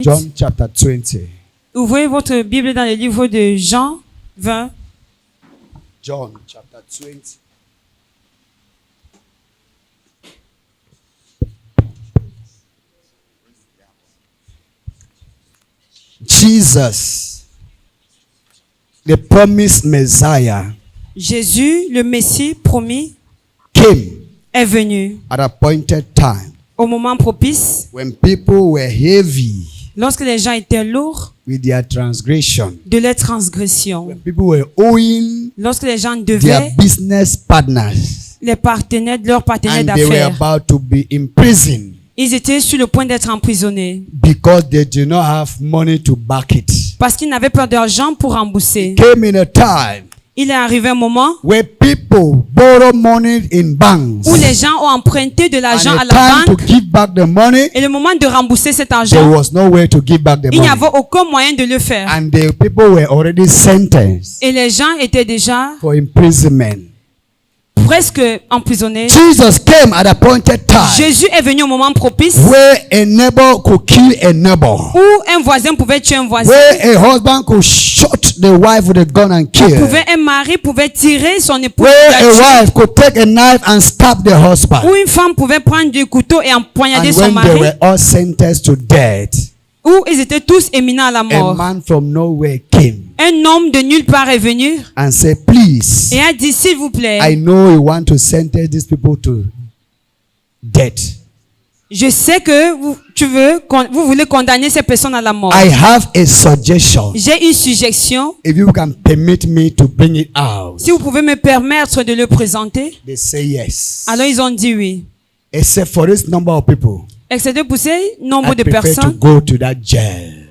John chapter 20. Ouvrez votre Bible dans le livre de Jean 20. John chapter 20. Jesus, the promised Messiah, Jésus, le Messie promis, came est venu at appointed time au moment propice, when people were heavy lorsque les gens étaient lourds with their transgression, de leurs transgressions, when people were owing lorsque les gens their devaient business partners, les partenaires de leurs partenaires and they were d'affaires. about to be imprisoned Ils étaient sur le point d'être emprisonnés because they did not have money to back it. parce qu'ils n'avaient pas d'argent pour rembourser. Came in a time Il est arrivé un moment where people borrow money in banks, où les gens ont emprunté de and l'argent à the la time to banque give back the money, et le moment de rembourser cet there argent, was no way to give back the il n'y money, avait aucun moyen de le faire. and the people were already sentenced Et les gens étaient déjà for imprisonment. presque emprisonnés. Jesus came at appointed time Jésus est venu au moment propice where a neighbor could kill a neighbor, où un voisin pouvait tuer un voisin. where a husband could shoot the wife with a gun and kill, Un mari pouvait tirer son épouse. where a wife could take a knife and stab the husband, Où une femme pouvait prendre du couteau et empoignader and son when they mari. were all sentenced to death, Où ils étaient tous éminents à la a mort. man from nowhere came Un homme de nulle part est venu and said, please, et a dit, s'il vous plaît, I know you want to sentence these people to death. je sais que vous voulez condamner ces personnes à la mort. I have a suggestion. J'ai une suggestion. If you can permit me to bring it out. Si vous pouvez me permettre de le présenter. They say yes. Alors ils ont dit oui. Except for this number of people, Excepté pour ces nombre I de prefer to personnes go to that jail.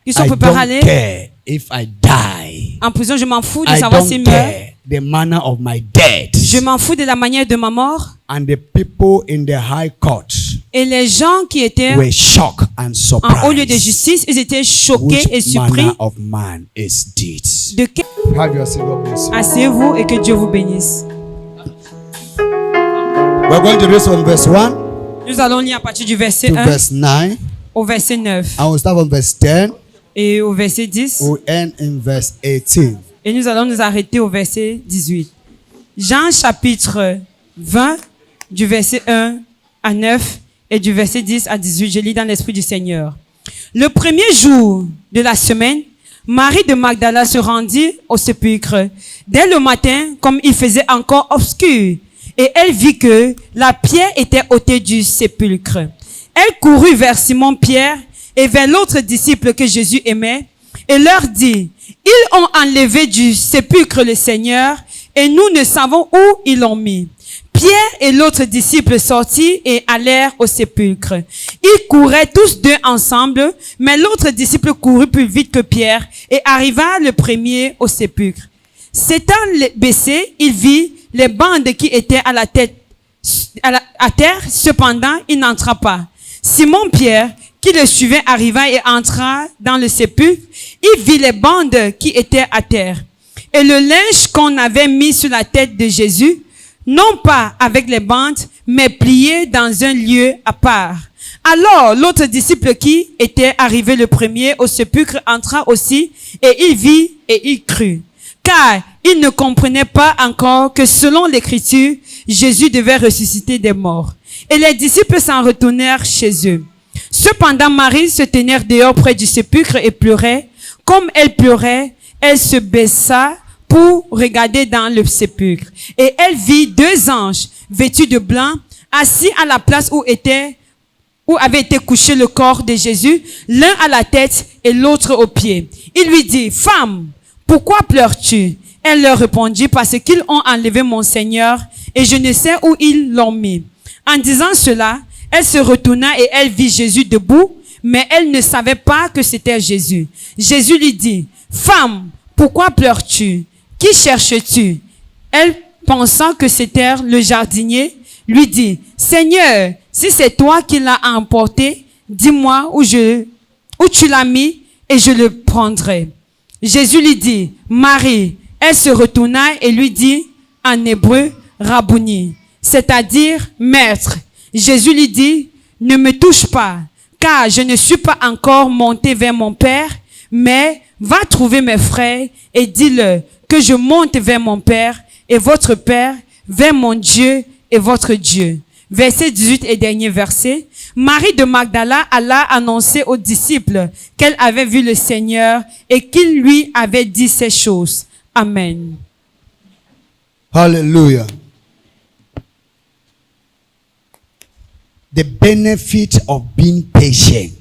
qui sont I préparées à don't aller care if I die. en prison. Je m'en fous de I savoir don't s'ils meurent. care the manner of my death. Je m'en fous de la manière de ma mort. And the people in the high court Et les gens qui étaient were shocked and en haut lieu de surprised. justice, ils étaient choqués et Which surpris. manner of man is this? De quel... Have your seat, God bless you. Asseyez-vous et que Dieu vous bénisse. We're going to read from verse 1 Nous allons lire à partir du verset to 1 verse 9. au verset 9 And we'll start from verse 10. et au verset 10. We'll end in verse 18. Et nous allons nous arrêter au verset 18. Jean chapitre 20 du verset 1 à 9 et du verset 10 à 18. Je lis dans l'esprit du Seigneur. Le premier jour de la semaine, Marie de Magdala se rendit au sépulcre dès le matin, comme il faisait encore obscur, et elle vit que la pierre était ôtée du sépulcre. Elle courut vers Simon-Pierre et vers l'autre disciple que Jésus aimait et leur dit, ils ont enlevé du sépulcre le Seigneur et nous ne savons où ils l'ont mis. Pierre et l'autre disciple sortirent et allèrent au sépulcre. Ils couraient tous deux ensemble, mais l'autre disciple courut plus vite que Pierre et arriva le premier au sépulcre. S'étant baissé, il vit les bandes qui étaient à la tête, à terre, cependant il n'entra pas. Simon-Pierre, qui le suivait, arriva et entra dans le sépulcre. Il vit les bandes qui étaient à terre et le linge qu'on avait mis sur la tête de Jésus, non pas avec les bandes, mais plié dans un lieu à part. Alors, l'autre disciple qui était arrivé le premier au sépulcre entra aussi, et il vit et il crut. Car il ne comprenait pas encore que selon l'Écriture, Jésus devait ressusciter des morts. Et les disciples s'en retournèrent chez eux. Cependant, Marie se tenait dehors près du sépulcre et pleurait. Comme elle pleurait, elle se baissa pour regarder dans le sépulcre. Et elle vit deux anges vêtus de blanc, assis à la place où avait été couché le corps de Jésus, l'un à la tête et l'autre aux pieds. Il lui dit, femme, pourquoi pleures-tu? Elle leur répondit, parce qu'ils ont enlevé mon Seigneur et je ne sais où ils l'ont mis. En disant cela, elle se retourna et elle vit Jésus debout, mais elle ne savait pas que c'était Jésus. Jésus lui dit, femme, pourquoi pleures-tu? Qui cherches-tu? Elle, pensant que c'était le jardinier, lui dit, Seigneur, si c'est toi qui l'as emporté, dis-moi où tu l'as mis et je le prendrai. Jésus lui dit, Marie. Elle se retourna et lui dit en hébreu, Rabouni, c'est-à-dire maître. Jésus lui dit, ne me touche pas, car je ne suis pas encore monté vers mon Père, mais va trouver mes frères et dis-leur que je monte vers mon Père et votre Père, vers mon Dieu et votre Dieu. Verset 18 et dernier verset. Marie de Magdala alla annoncer aux disciples qu'elle avait vu le Seigneur et qu'il lui avait dit ces choses. Amen. Hallelujah. The benefit of being patient.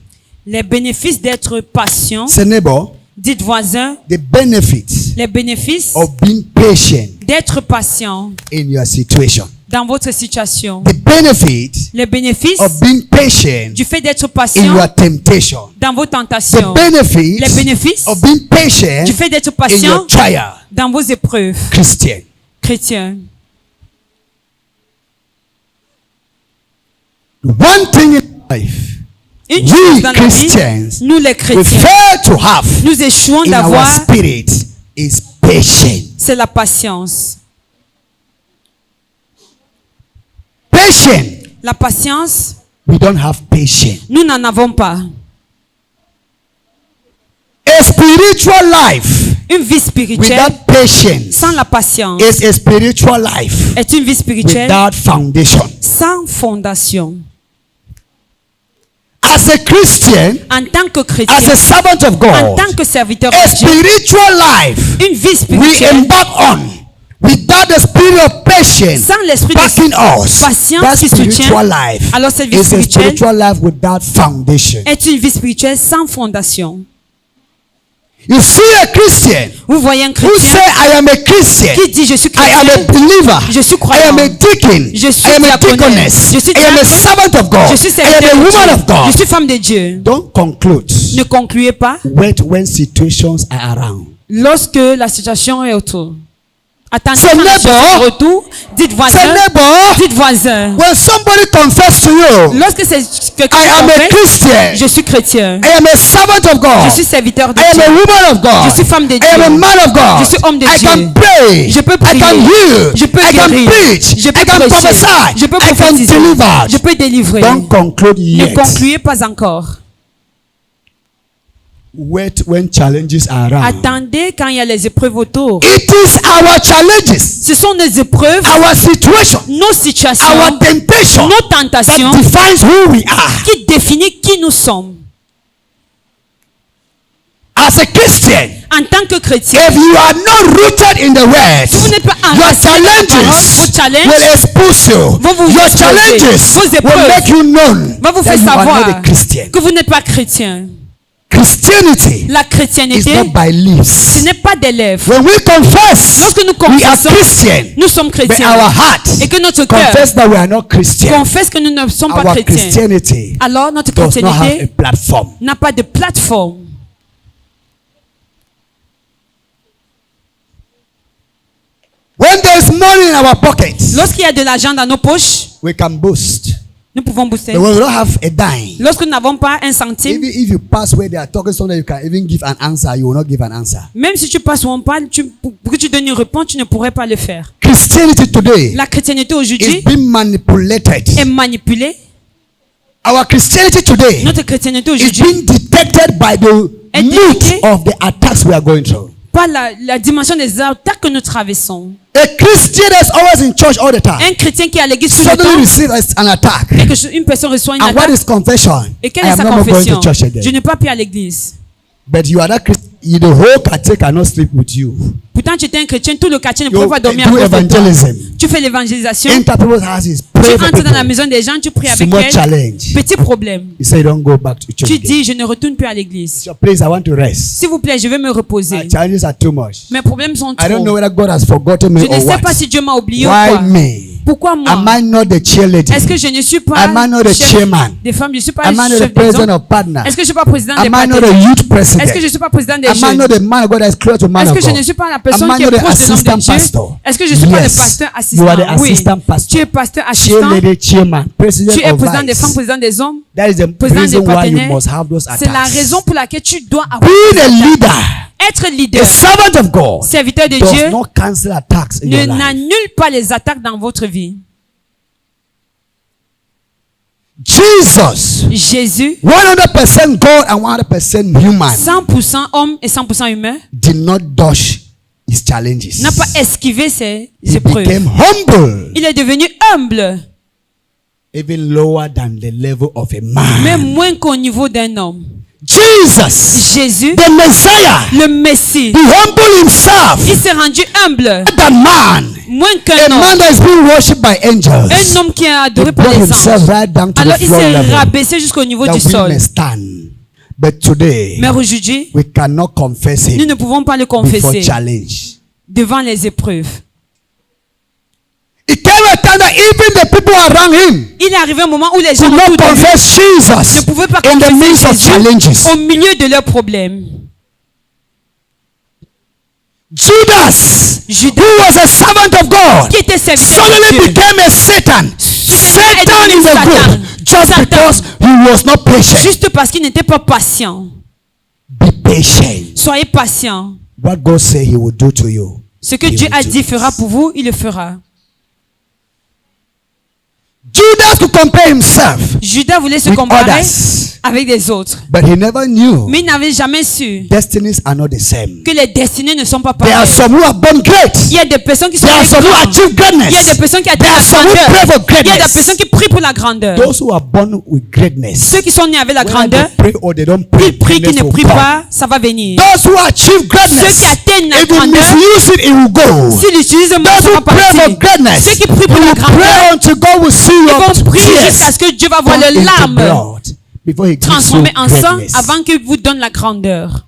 Les bénéfices d'être patient. Say neighbor, Dites voisin, the benefits les bénéfices of being patient d'être patient in your situation. dans votre situation. The benefit Les bénéfices of being patient du fait d'être in patient your temptation. dans vos The tentations. benefit Les bénéfices of being patient du fait d'être in patient your trial. dans vos épreuves. Christian. Chrétiens. One thing in life Une chose we dans la vie, Christians nous les we chrétiens, fail to have nous échouons in our d'avoir, spirit is patience. c'est la patience. Patience. La patience, We don't have patience. nous n'en avons pas. A spiritual life Une vie spirituelle without patience sans la patience is a spiritual life est une vie spirituelle without foundation. sans fondation. As a Christian, En tant que as a chrétien, servant of en God, tant que serviteur a de Dieu, spiritual life une vie we spirituelle embark on without the spirit of patience sans l'esprit backing de us. patience That qui soutient, spiritual life alors cette vie is a spirituelle spiritual life without foundation. est une vie spirituelle sans fondation. You see a Christian Vous voyez un who chrétien say, I am a Christian, qui dit je suis I am a chrétien, believer, je suis I croyant, am a deacon, je suis I am a diaconesse, deaconess, je suis I am a diacre, servant of God, je suis I am serviteur a de woman of Dieu, je God. suis femme de Dieu. Don't conclude Ne concluez pas when situations are around. lorsque la situation est autour. Attendez Say quand la situation neighbor. est autour. Dites Say voisin, neighbor, dites voisin. when somebody confess to you, Lorsque c'est quelqu'un I am a qui confesse, Christian, je suis chrétien, I am a servant of je God, suis serviteur de I am a Dieu, woman of God, je suis femme de I am a Dieu, man of God, je suis homme de I Dieu. can pray, Je peux I can prier. heal, Je peux I can guérir. preach, Je peux I can prêcher. prophesy, Je peux I can prophétiser. deliver. Je peux délivrer. Don't conclude Ne yet. concluez pas encore. Wait when challenges are around. Attendez quand il y a les épreuves autour. It is our challenges, Ce sont nos épreuves, our situation, nos situations, our temptation nos tentations that defines who we are. qui définissent qui nous sommes. As a Christian, En tant que chrétien, if you are not rooted in the si vous word, n'êtes pas your enraciné dans la parole, challenges vos challenges will expose you. vont vous Your exposer. challenges Vos will épreuves make you known vont vous that faire you are not a savoir Christian. que vous n'êtes pas chrétien. Christianity La is chrétienté, not by ce lips. n'est pas des lèvres. When we confess, Lorsque nous we are confessons, Christian, nous sommes but chrétiens. our heart Et que notre cœur confess that we are not Christian. confesse que nous ne sommes pas Our chrétiens. Christianity Alors notre does not have a chrétienté platform. n'a pas de plateforme. When there is money in our pockets, Lorsqu'il y a de l'argent dans nos poches, we can boast. nous pouvons booster. But when we don't have a dime, Lorsque nous n'avons pas un centime, even if you pass where they are talking something, you can even give an answer. You will not give an answer. même si tu passes où on parle, pour que tu donnes une réponse, tu ne pourrais pas le faire. Christianity today La chrétienté is aujourd'hui being manipulated. est manipulée. Our Christianity today Notre chrétienté is aujourd'hui being detected by the est mood détectée of the attacks we are going through. par la dimension des attaques que nous traversons. A Christian is always in church all the time. Un chrétien qui est à l'église tout le Suddenly temps receives an attack. et que une personne reçoit une And what attaque. is confession? Et quelle I est am sa not more going confession? to church again. Je n'ai pas pu à l'église. But you are that Christian. The whole quartier cannot sleep with you. Pourtant, tu étais un chrétien, tout le quartier ne You pouvait pas dormir à do cause de toi. evangelism. Tu fais l'évangélisation, Enter people's houses. tu Pray for entres dans la people. maison des gens, tu pries avec Small elles. challenge. Petit problème. You say you don't go back to church Tu again. dis, je ne retourne plus à l'église. So please, I want to rest. S'il vous plaît, je vais me reposer. My challenges are too much. Mes problèmes sont I don't know trop. whether God has forgotten me Je ne or sais what. pas si Dieu m'a oublié ou Why quoi. me? Pourquoi Am moi? I not the cheerleader? Est-ce que je ne suis pas Am I not the chef chairman? des femmes? Je ne suis pas Am I not the chef des president hommes? of partner? Est-ce que je ne suis pas président des Am I not partenaires? the youth president? Est-ce que je ne suis pas président des Am I jeunes? not the man of God that is close to man Est-ce of que je God? ne suis pas la personne Am I qui not est the proche de l'homme assistant de Dieu? pastor? Est-ce que je ne suis pas le Yes. pasteur You assistant? are the Oui. assistant pastor. Tu es pasteur assistant. Cheerleader, chairman, president Tu es of président des femmes, vice. président des hommes, That is the président reason des why you partenaires. must have those C'est la attacks. raison pour laquelle tu dois avoir Being a leader, être leader, a servant of God, serviteur de does Dieu, not cancel attacks in ne your life. n'annule pas les attaques dans votre vie. Jesus, Jésus, 100% God and 100% human, 100% homme et 100% humain, did not dodge his challenges. n'a pas esquivé ses He épreuves. became humble, Il est devenu humble, even lower than the level of a man. même moins qu'au niveau d'un homme. Jesus, Jésus, the Messiah, le Messie, he humbled himself il s'est rendu humble, than man. moins A qu'un man homme. that is being worshipped by angels. Un homme qui est He adoré par brought les himself anges. right down to Alors the il floor s'est level rabaissé jusqu'au niveau that du we sol. may stand. But today, Mais aujourd'hui, we cannot confess nous him ne pouvons pas le before confesser challenge. devant les épreuves. It came a time that even the people around him Il est arrivé un moment où les gens could not autour de lui confess ne Jesus pouvaient pas in the midst confesser of challenges. Jésus au milieu de leurs problèmes. Judas, Judas, who was a servant of God, qui était serviteur de suddenly Dieu, became a Satan. Satan in the Satan. group just Satan. because he was not patient. juste parce qu'il n'était pas patient. Be patient. Soyez patient. What God said he will do to you. Ce que He Dieu will a do dit it. fera pour vous, il le fera. Judas could compare himself Judas voulait se with comparer others, avec les autres. but he never knew Mais il n'avait jamais su destinies are not the same. que les destinées ne sont pas There are pareilles. some who are born great. Il y a des personnes qui sont There are some who grandes. achieve Il y a des greatness. personnes qui There atteignent are la some who pray grandeur. for Il y a des greatness. personnes qui prient pour la grandeur. Those who are born with greatness, Ceux qui sont nés avec la whether grandeur, they pray or they don't pray, qu'ils prient, qu'ils greatness ne will prient come. pas, ça va venir. Those who achieve greatness, Ceux qui atteignent la if you grandeur, misuse it, it will go. s'ils l'utilisent mal, Those ça who va pray for partir. greatness, Ceux qui prient you pour la will grandeur, pray until God will see ils your vont prier jusqu'à tears ce que Dieu va voir turn les into larmes blood before he gives you transformées en sang greatness. avant qu'il vous donne la grandeur.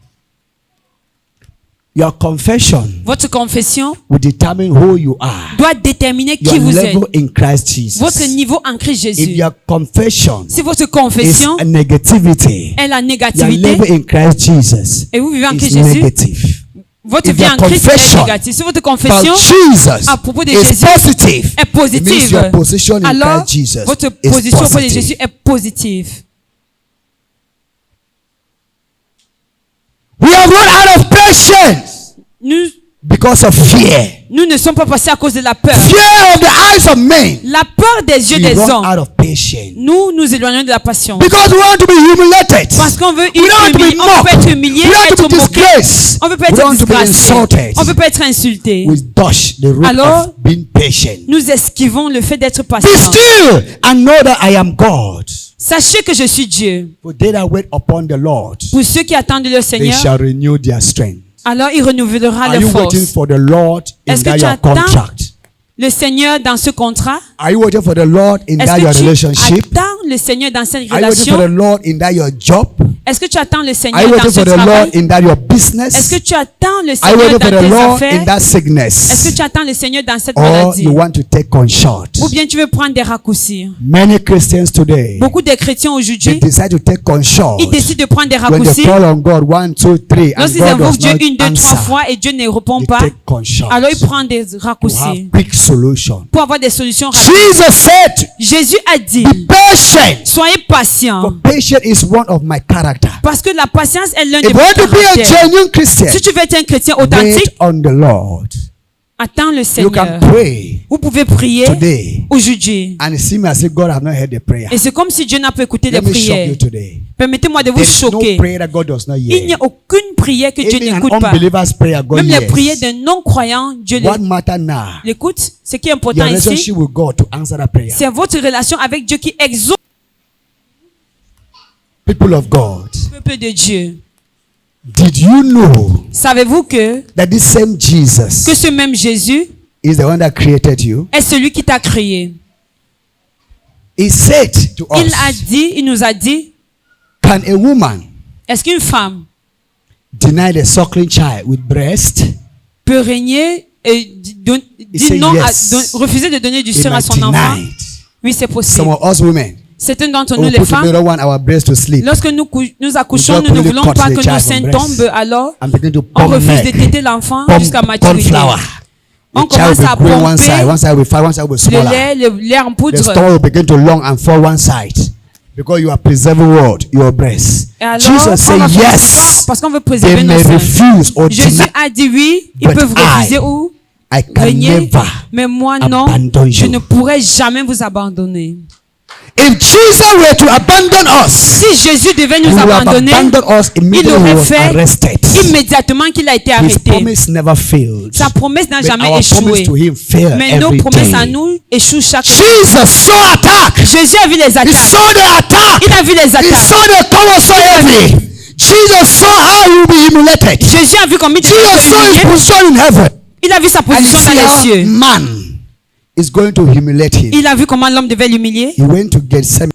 Your confession Votre confession will determine who you are. doit déterminer qui Your vous êtes. level in Christ Jesus. Votre niveau en Christ If Jésus. your confession Si votre is confession a negativity, est la your négativité level in Christ Jesus et vous vivez en is Christ Jésus, negative. votre If vie your en Christ est confession négative. Si votre About confession Jesus à propos de is Jésus positive. est It means positive, your position in alors Christ Jesus votre is position auprès de positive. Jésus est positive. We have run out of patience Nous, because of fear. nous ne sommes pas passés à cause de la peur. Fear of the eyes of men. La peur des yeux We des run hommes. out of patience. Nous nous éloignons de la passion. Because we want to be humiliated. Parce qu'on veut We don't want to be on peut mocked. être humilié, We want to être be moqué. disgraced. On peut pas We être don't want to be disgracié. insulted. On peut pas être insulté. We dodge the route Alors, of being patient. Nous esquivons le fait d'être Be patient. still and know that I am God. Sachez que je suis Dieu. For they that wait upon the Lord, Pour ceux qui attendent le they Seigneur, shall renew their strength. alors il renouvellera Are leur you force. waiting for the Lord in Est-ce que that tu your attends contract? le Seigneur dans ce contrat? Are you waiting for the Lord in Est-ce that your que tu relationship? attends le Seigneur dans cette Are you waiting for the relation? Lord in that your job? Est-ce que tu attends le Are Seigneur you dans waiting ce for the Lord travail? in that your Est-ce business? que tu attends le Are you Seigneur waiting for dans the tes Lord in affaires? that Est-ce sickness? que tu attends le Seigneur dans cette Or maladie? you want to take on short? Ou bien tu veux prendre des raccourcis? Many Christians today, Beaucoup de chrétiens they aujourd'hui, decide to take on short. ils décident de prendre des When they raccourcis. call on God 1, 2, 3 and Lorsqu'ils God invoquent does Dieu not une, deux, trois answer, fois et Dieu ne répond they pas, take on short alors ils prennent des to have raccourcis quick solution. pour avoir des solutions rapides. Jesus said, Jésus a dit, be patient. soyez For patients. patience is one of my character. Parce que la patience est l'un de If you mes want to be a caractères. genuine Christian, Si tu veux être un chrétien wait authentique, on the Lord. attends le You Seigneur. can pray Vous pouvez prier today aujourd'hui. and it seems as if God have not heard the prayer. Et c'est comme si Dieu n'a pas écouté les Let me shock prières. you today. Permettez-moi de vous There is no choquer. prayer that God does not Il n'y hear. a aucune prière que Dieu Even an n'écoute pas. unbeliever's prayer, God Même les prières hears. d'un non-croyant, Dieu What matter now? l'écoute. Ce qui est Your important ici, relationship with God to answer that prayer. c'est votre relation avec Dieu qui exauce People of God, le peuple de Dieu. did you know Savez-vous que that this same Jesus ce même Jésus is the one that created you? est celui qui t'a créé? He said to us, Il nous a dit, can a woman est-ce qu'une femme deny the suckling child with breast? peut régner et dire said non yes. refuser de donner du He sang à might son enfant? deny it. Oui, c'est Some possible. of us women, Certains d'entre we nous, les put femmes, don't want our breast to sleep lorsque nous accouchons, We nous ne don't voulons cut pas the que nos child seins from breast. tombent, alors and begin to on pump refuse de milk, téter l'enfant pump jusqu'à corn maturité. flour. On The child commence will à be growing one side pomper will fire, one side will be le smaller. lait, le lait en The poudre. stomach will begin to long and fall one side because you are preserving what? Your breast. Et alors, Jesus on said va faire yes. ça parce qu'on veut They préserver nos may seins. refuse or Jésus deny. a dit oui, ils But peuvent refuser ou I can régner, never mais moi non, abandon je you. ne pourrai jamais vous abandonner. If Jesus were to abandon us, Si Jésus devait he nous would have abandonner, abandoned us il immediately he aurait was fait arrested. immédiatement qu'il a été His arrêté. promise never failed. Sa promesse n'a But jamais our échoué. promise to him failed Mais nos every promesses à day. nous échouent chaque jour. Jesus saw attack. Jésus a vu les He attaques. saw the attack. Il a vu les He attaques. saw the power so heavy. Jesus saw how he will be humiliated. Jésus a vu combien de Jesus saw his position in heaven. Il a vu sa And he position see dans les how cieux. man is going to humiliate him. Il a vu comment l'homme devait l'humilier. He went to Gethsemane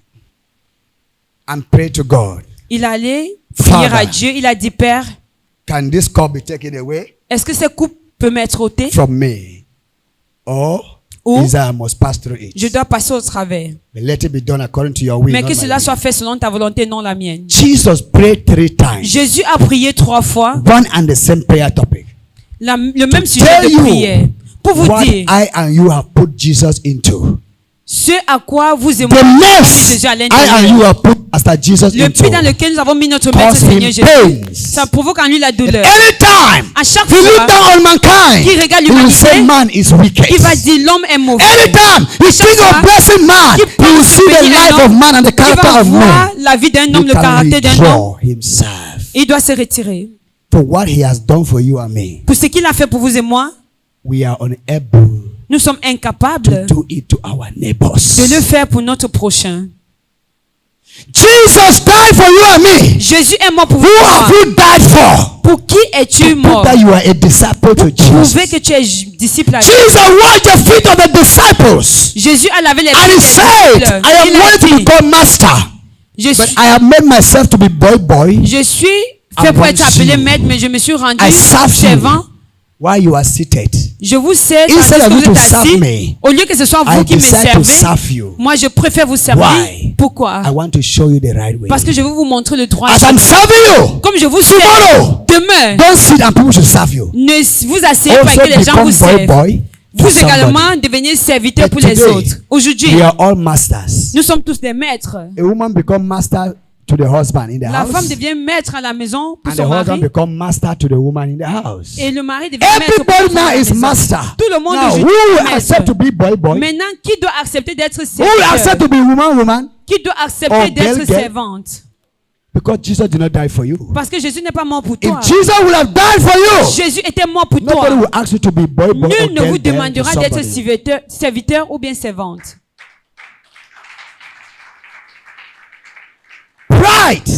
and prayed to God. Il allait prier Father. à Dieu. Il a dit, Père, Can this cup be taken away est-ce que cette coupe peut m'être ôtée from me? Or Ou is I must pass through it? je dois passer au travers. But let it be done according to your will. Mais not que my cela will. soit fait selon ta volonté, non la mienne. Jesus prayed 3 times. Jésus a prié 3 fois One and the same prayer topic. le même sujet tell de you prière. Pour vous What dire I and you have put Jesus into. ce à quoi vous et moi The avons mis mess Jésus à I and l'intérieur. you have put Master Jesus Le puits dans into. lequel nous avons mis notre maître Cause him Seigneur Jésus. pains. Ça provoque en lui la douleur. Anytime À chaque he look fois down on mankind, qu'il regarde he will say l'humanité, man is wicked. il va dire l'homme est mauvais. Anytime he chaque think of fois blessing man, qu'il he will pense see de the bénir un life of homme, man and the Il va character of voir man. la vie d'un homme, He le can caractère d'un homme. withdraw himself Et il doit se retirer. for what he has done for you and me. Pour ce qu'il a fait pour vous et moi, We are unable nous sommes incapables to do it to our neighbors. de le faire pour notre prochain. Jesus died for you and me. Jésus est mort pour vous Who et have moi. you died for? Pour qui es-tu Prove mort? that you are a disciple to Prouver Jesus. que tu es disciple à Dieu. Jesus washed the feet of the disciples. Jésus a lavé les And he pieds des said, disciples. I am Il a going to dit, become master. je But suis, I have made myself to be boy. je suis fait pour être appelé maître, mais je me suis rendu I serve servant. you while you are seated. Je vous sers Instead tandis of que you vous to êtes serve assis. me, Au lieu que ce soit vous I qui me decide to servez, serve you. moi je préfère vous servir. Why? Pourquoi? I want to show you the right way. Parce que je veux vous montrer le droit. As I'm serving you, Comme je vous sers tomorrow, demain, don't sit and people should serve you. ne vous asseyez pas Also que les gens vous become servent. boy for Vous somebody. également devenez serviteurs But pour les today, autres. Aujourd'hui, We are all masters. nous sommes tous des maîtres. A woman become master to the husband in the La femme house. devient maître à la maison pour And the son husband mari. become master to the woman in the house. Et le mari devient maître pour Everybody son now is maison. master. Tout le monde Now, aujourd'hui who est will maître. accept to be boy? Maintenant, qui doit accepter d'être Who will accept serviteur? to be woman? Qui doit accepter Oh, d'être girl. servante? Because Jesus did not die for you. Parce que Jésus n'est pas mort pour If toi. Jesus would have died for you, Jésus était mort pour nobody toi. will ask you to be boy or Nul ne girl vous to demandera d'être somebody. serviteur ou bien servante. Pride.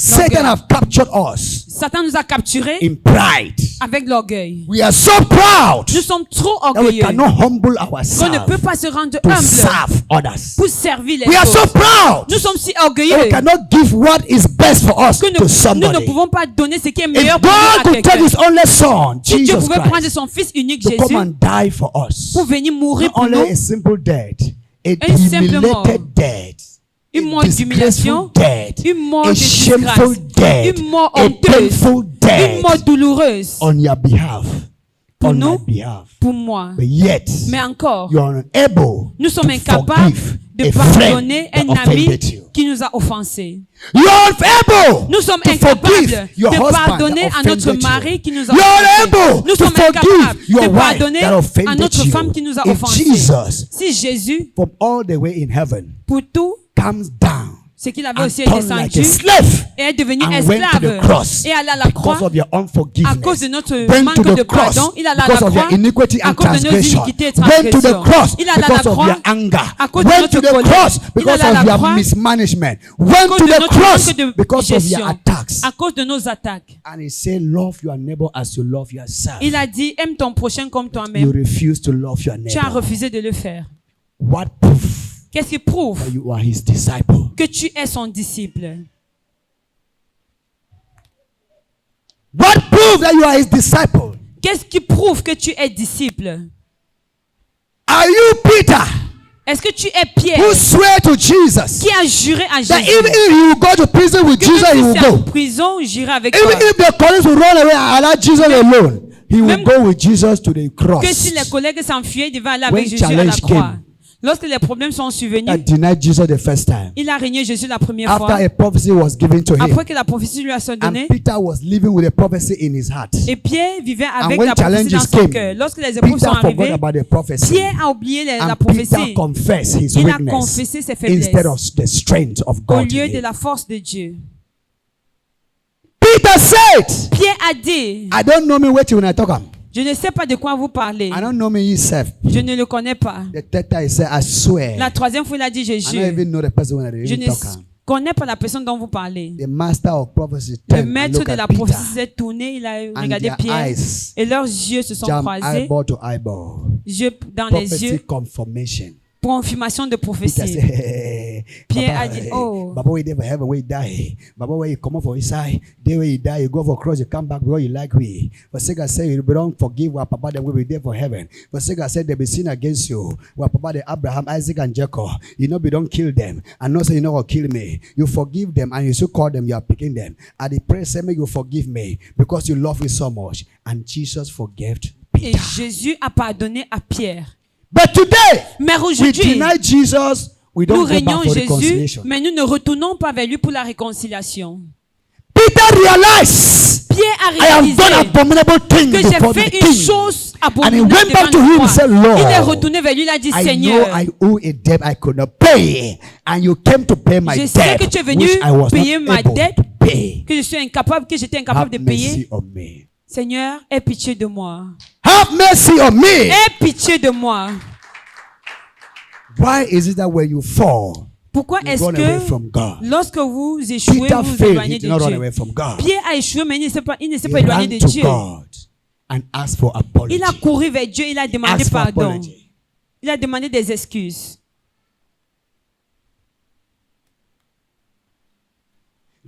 Satan have captured us Satan nous a capturés in pride. avec l'orgueil. We are so proud Nous sommes trop that we orgueilleux cannot humble qu'on ne ourselves peut pas se rendre to humble serve others. pour servir les We are so autres. proud Nous sommes si that we orgueilleux cannot give what is best for us que to nous ne somebody. pouvons pas donner ce qui est If meilleur pour nous God à could take quelqu'un. His only son, Si Dieu Jesus pouvait prendre Christ, son fils unique to come Jésus and die for us, pour venir mourir not pour nous, only a simple death, a Un simple mort. humiliated death, une a mort d'humiliation, disgraceful death, une mort a de shameful disgrâce, death, une mort a honteuse, painful une death mort douloureuse on your behalf, pour on my nous, behalf. pour moi. But yet, Mais encore, you are unable nous sommes to incapables forgive de a pardonner friend un that ami offended you. qui nous a offensés. You are unable Nous sommes to incapables forgive your de husband pardonner that à notre offended mari you. qui nous a You are offensés. able Nous to sommes forgive incapables your de wife pardonner that à offended notre you. femme qui nous a If offensés. Jesus, Si Jésus, from all the way in heaven, pour tout comes down ce qu'il avait and aussi turned like a descendu slave et est devenu and went to the esclave cross et allé à la because croix of your à unforgiveness, cause de notre went manque to de the cross pardon, il allait à because la of your croix iniquity à and cause de nos transgression, iniquités et went to the transgressions. cross Il allait à la because of croix your anger, à cause de went notre to the colère. cross Il because allait à of la your croix mismanagement, à went cause to de the notre cross manque de because of your gestion, attacks. à cause de nos attaques. And he said, love your neighbor as you love yourself. Il a dit, aime ton prochain comme You toi-même. refuse to love your Tu as neighbor. refusé de le faire. What proof Qu'est-ce qui prouve that you are his disciple? que tu es son disciple? What proof that you are his disciple? Qu'est-ce qui prouve que tu es disciple? Are you Peter, Est-ce que tu es Pierre who swear to Jesus qui a juré à that Jésus even if you go to prison with que Jesus, he même will si c'est en go? prison, j'irai avec Even toi? if the colleagues will run away and allow Jesus alone, he will Même go with Jesus to the cross. Que si les collègues s'enfuyaient, ils devaient aller When avec Jésus à la challenge croix. came, Lorsque les problèmes sont that survenus, denied Jesus the first time, il a régné Jésus la première after fois. a prophecy was given to him, Après que la prophétie lui a été and donnée, Peter was living with a prophecy in his heart. et Pierre vivait avec when la prophétie dans challenges son came, cœur. Lorsque les épreuves Peter sont forgot arrivées, about the prophecy, Pierre a oublié la and Peter prophétie. confessed his Il a weakness confessé ses faiblesses instead of the strength of au God. lieu in de him. la force de Dieu. Peter said, Pierre a dit, I don't know me waiting when I talk. je ne sais pas de quoi vous parlez. I don't know me himself. Je ne le connais pas. The third time he said, I swear. La troisième fois, il a dit, je I don't jure. even know the person when I Je really ne talk. connais pas la personne dont vous parlez. The master of prophecy Le turned and maître looked de la at Peter, prophétie s'est tourné, il a and regardé their Pierre eyes et leurs yeux se sont jammed croisés, eyeball to eyeball. yeux dans les Prophecy yeux, confirmation. confirmation de Peter prophétie. said, hey, Pierre Baba, a dit, oh. Baba, where you there for heaven, where you die. Baba, where you come up for inside, there where you die, you go for cross, you come back because you like we. For sake I say, you don't forgive what Papa, then we will be there for heaven. For sake I said, they be sin against you. What Papa, the Abraham, Isaac, and Jacob, you know, we don't kill them. And no say, you know, what kill me. You forgive them, and you still call them, you are picking them. And the prayer say, may you forgive me because you love me so much. And Jesus forgave Et Peter. Jésus a pardonné à Pierre. But today, Mais we aujourd'hui, deny Jesus. We nous don't go back régnons for Jésus, reconciliation. mais nous ne retournons pas vers lui pour la réconciliation. Peter realized, Pierre a I have done réalisé abominable things que j'ai before the fait une king. chose And he abominable went back to devant him toi. and said, Il est Lord, retourné vers lui, il a dit, I know Seigneur, I owe a debt I could not pay. And you came to pay my je sais debt, que tu es venu which I was payer not ma able dette, to pay. que j'étais incapable Have de payer. mercy on me. Seigneur, aie pitié de moi. Have mercy on me. Aie pitié de moi. Why is it that when you fall, Pourquoi you est-ce run away que from God? lorsque vous échouez, Peter vous vous failed, he éloignez did de not run Dieu? away from God. Pierre a échoué, mais il ne s'est pas He éloigné ran de to Dieu. God and asked for apology. Il a couru vers Dieu, il a demandé Asked for pardon. apology. Il a demandé des excuses.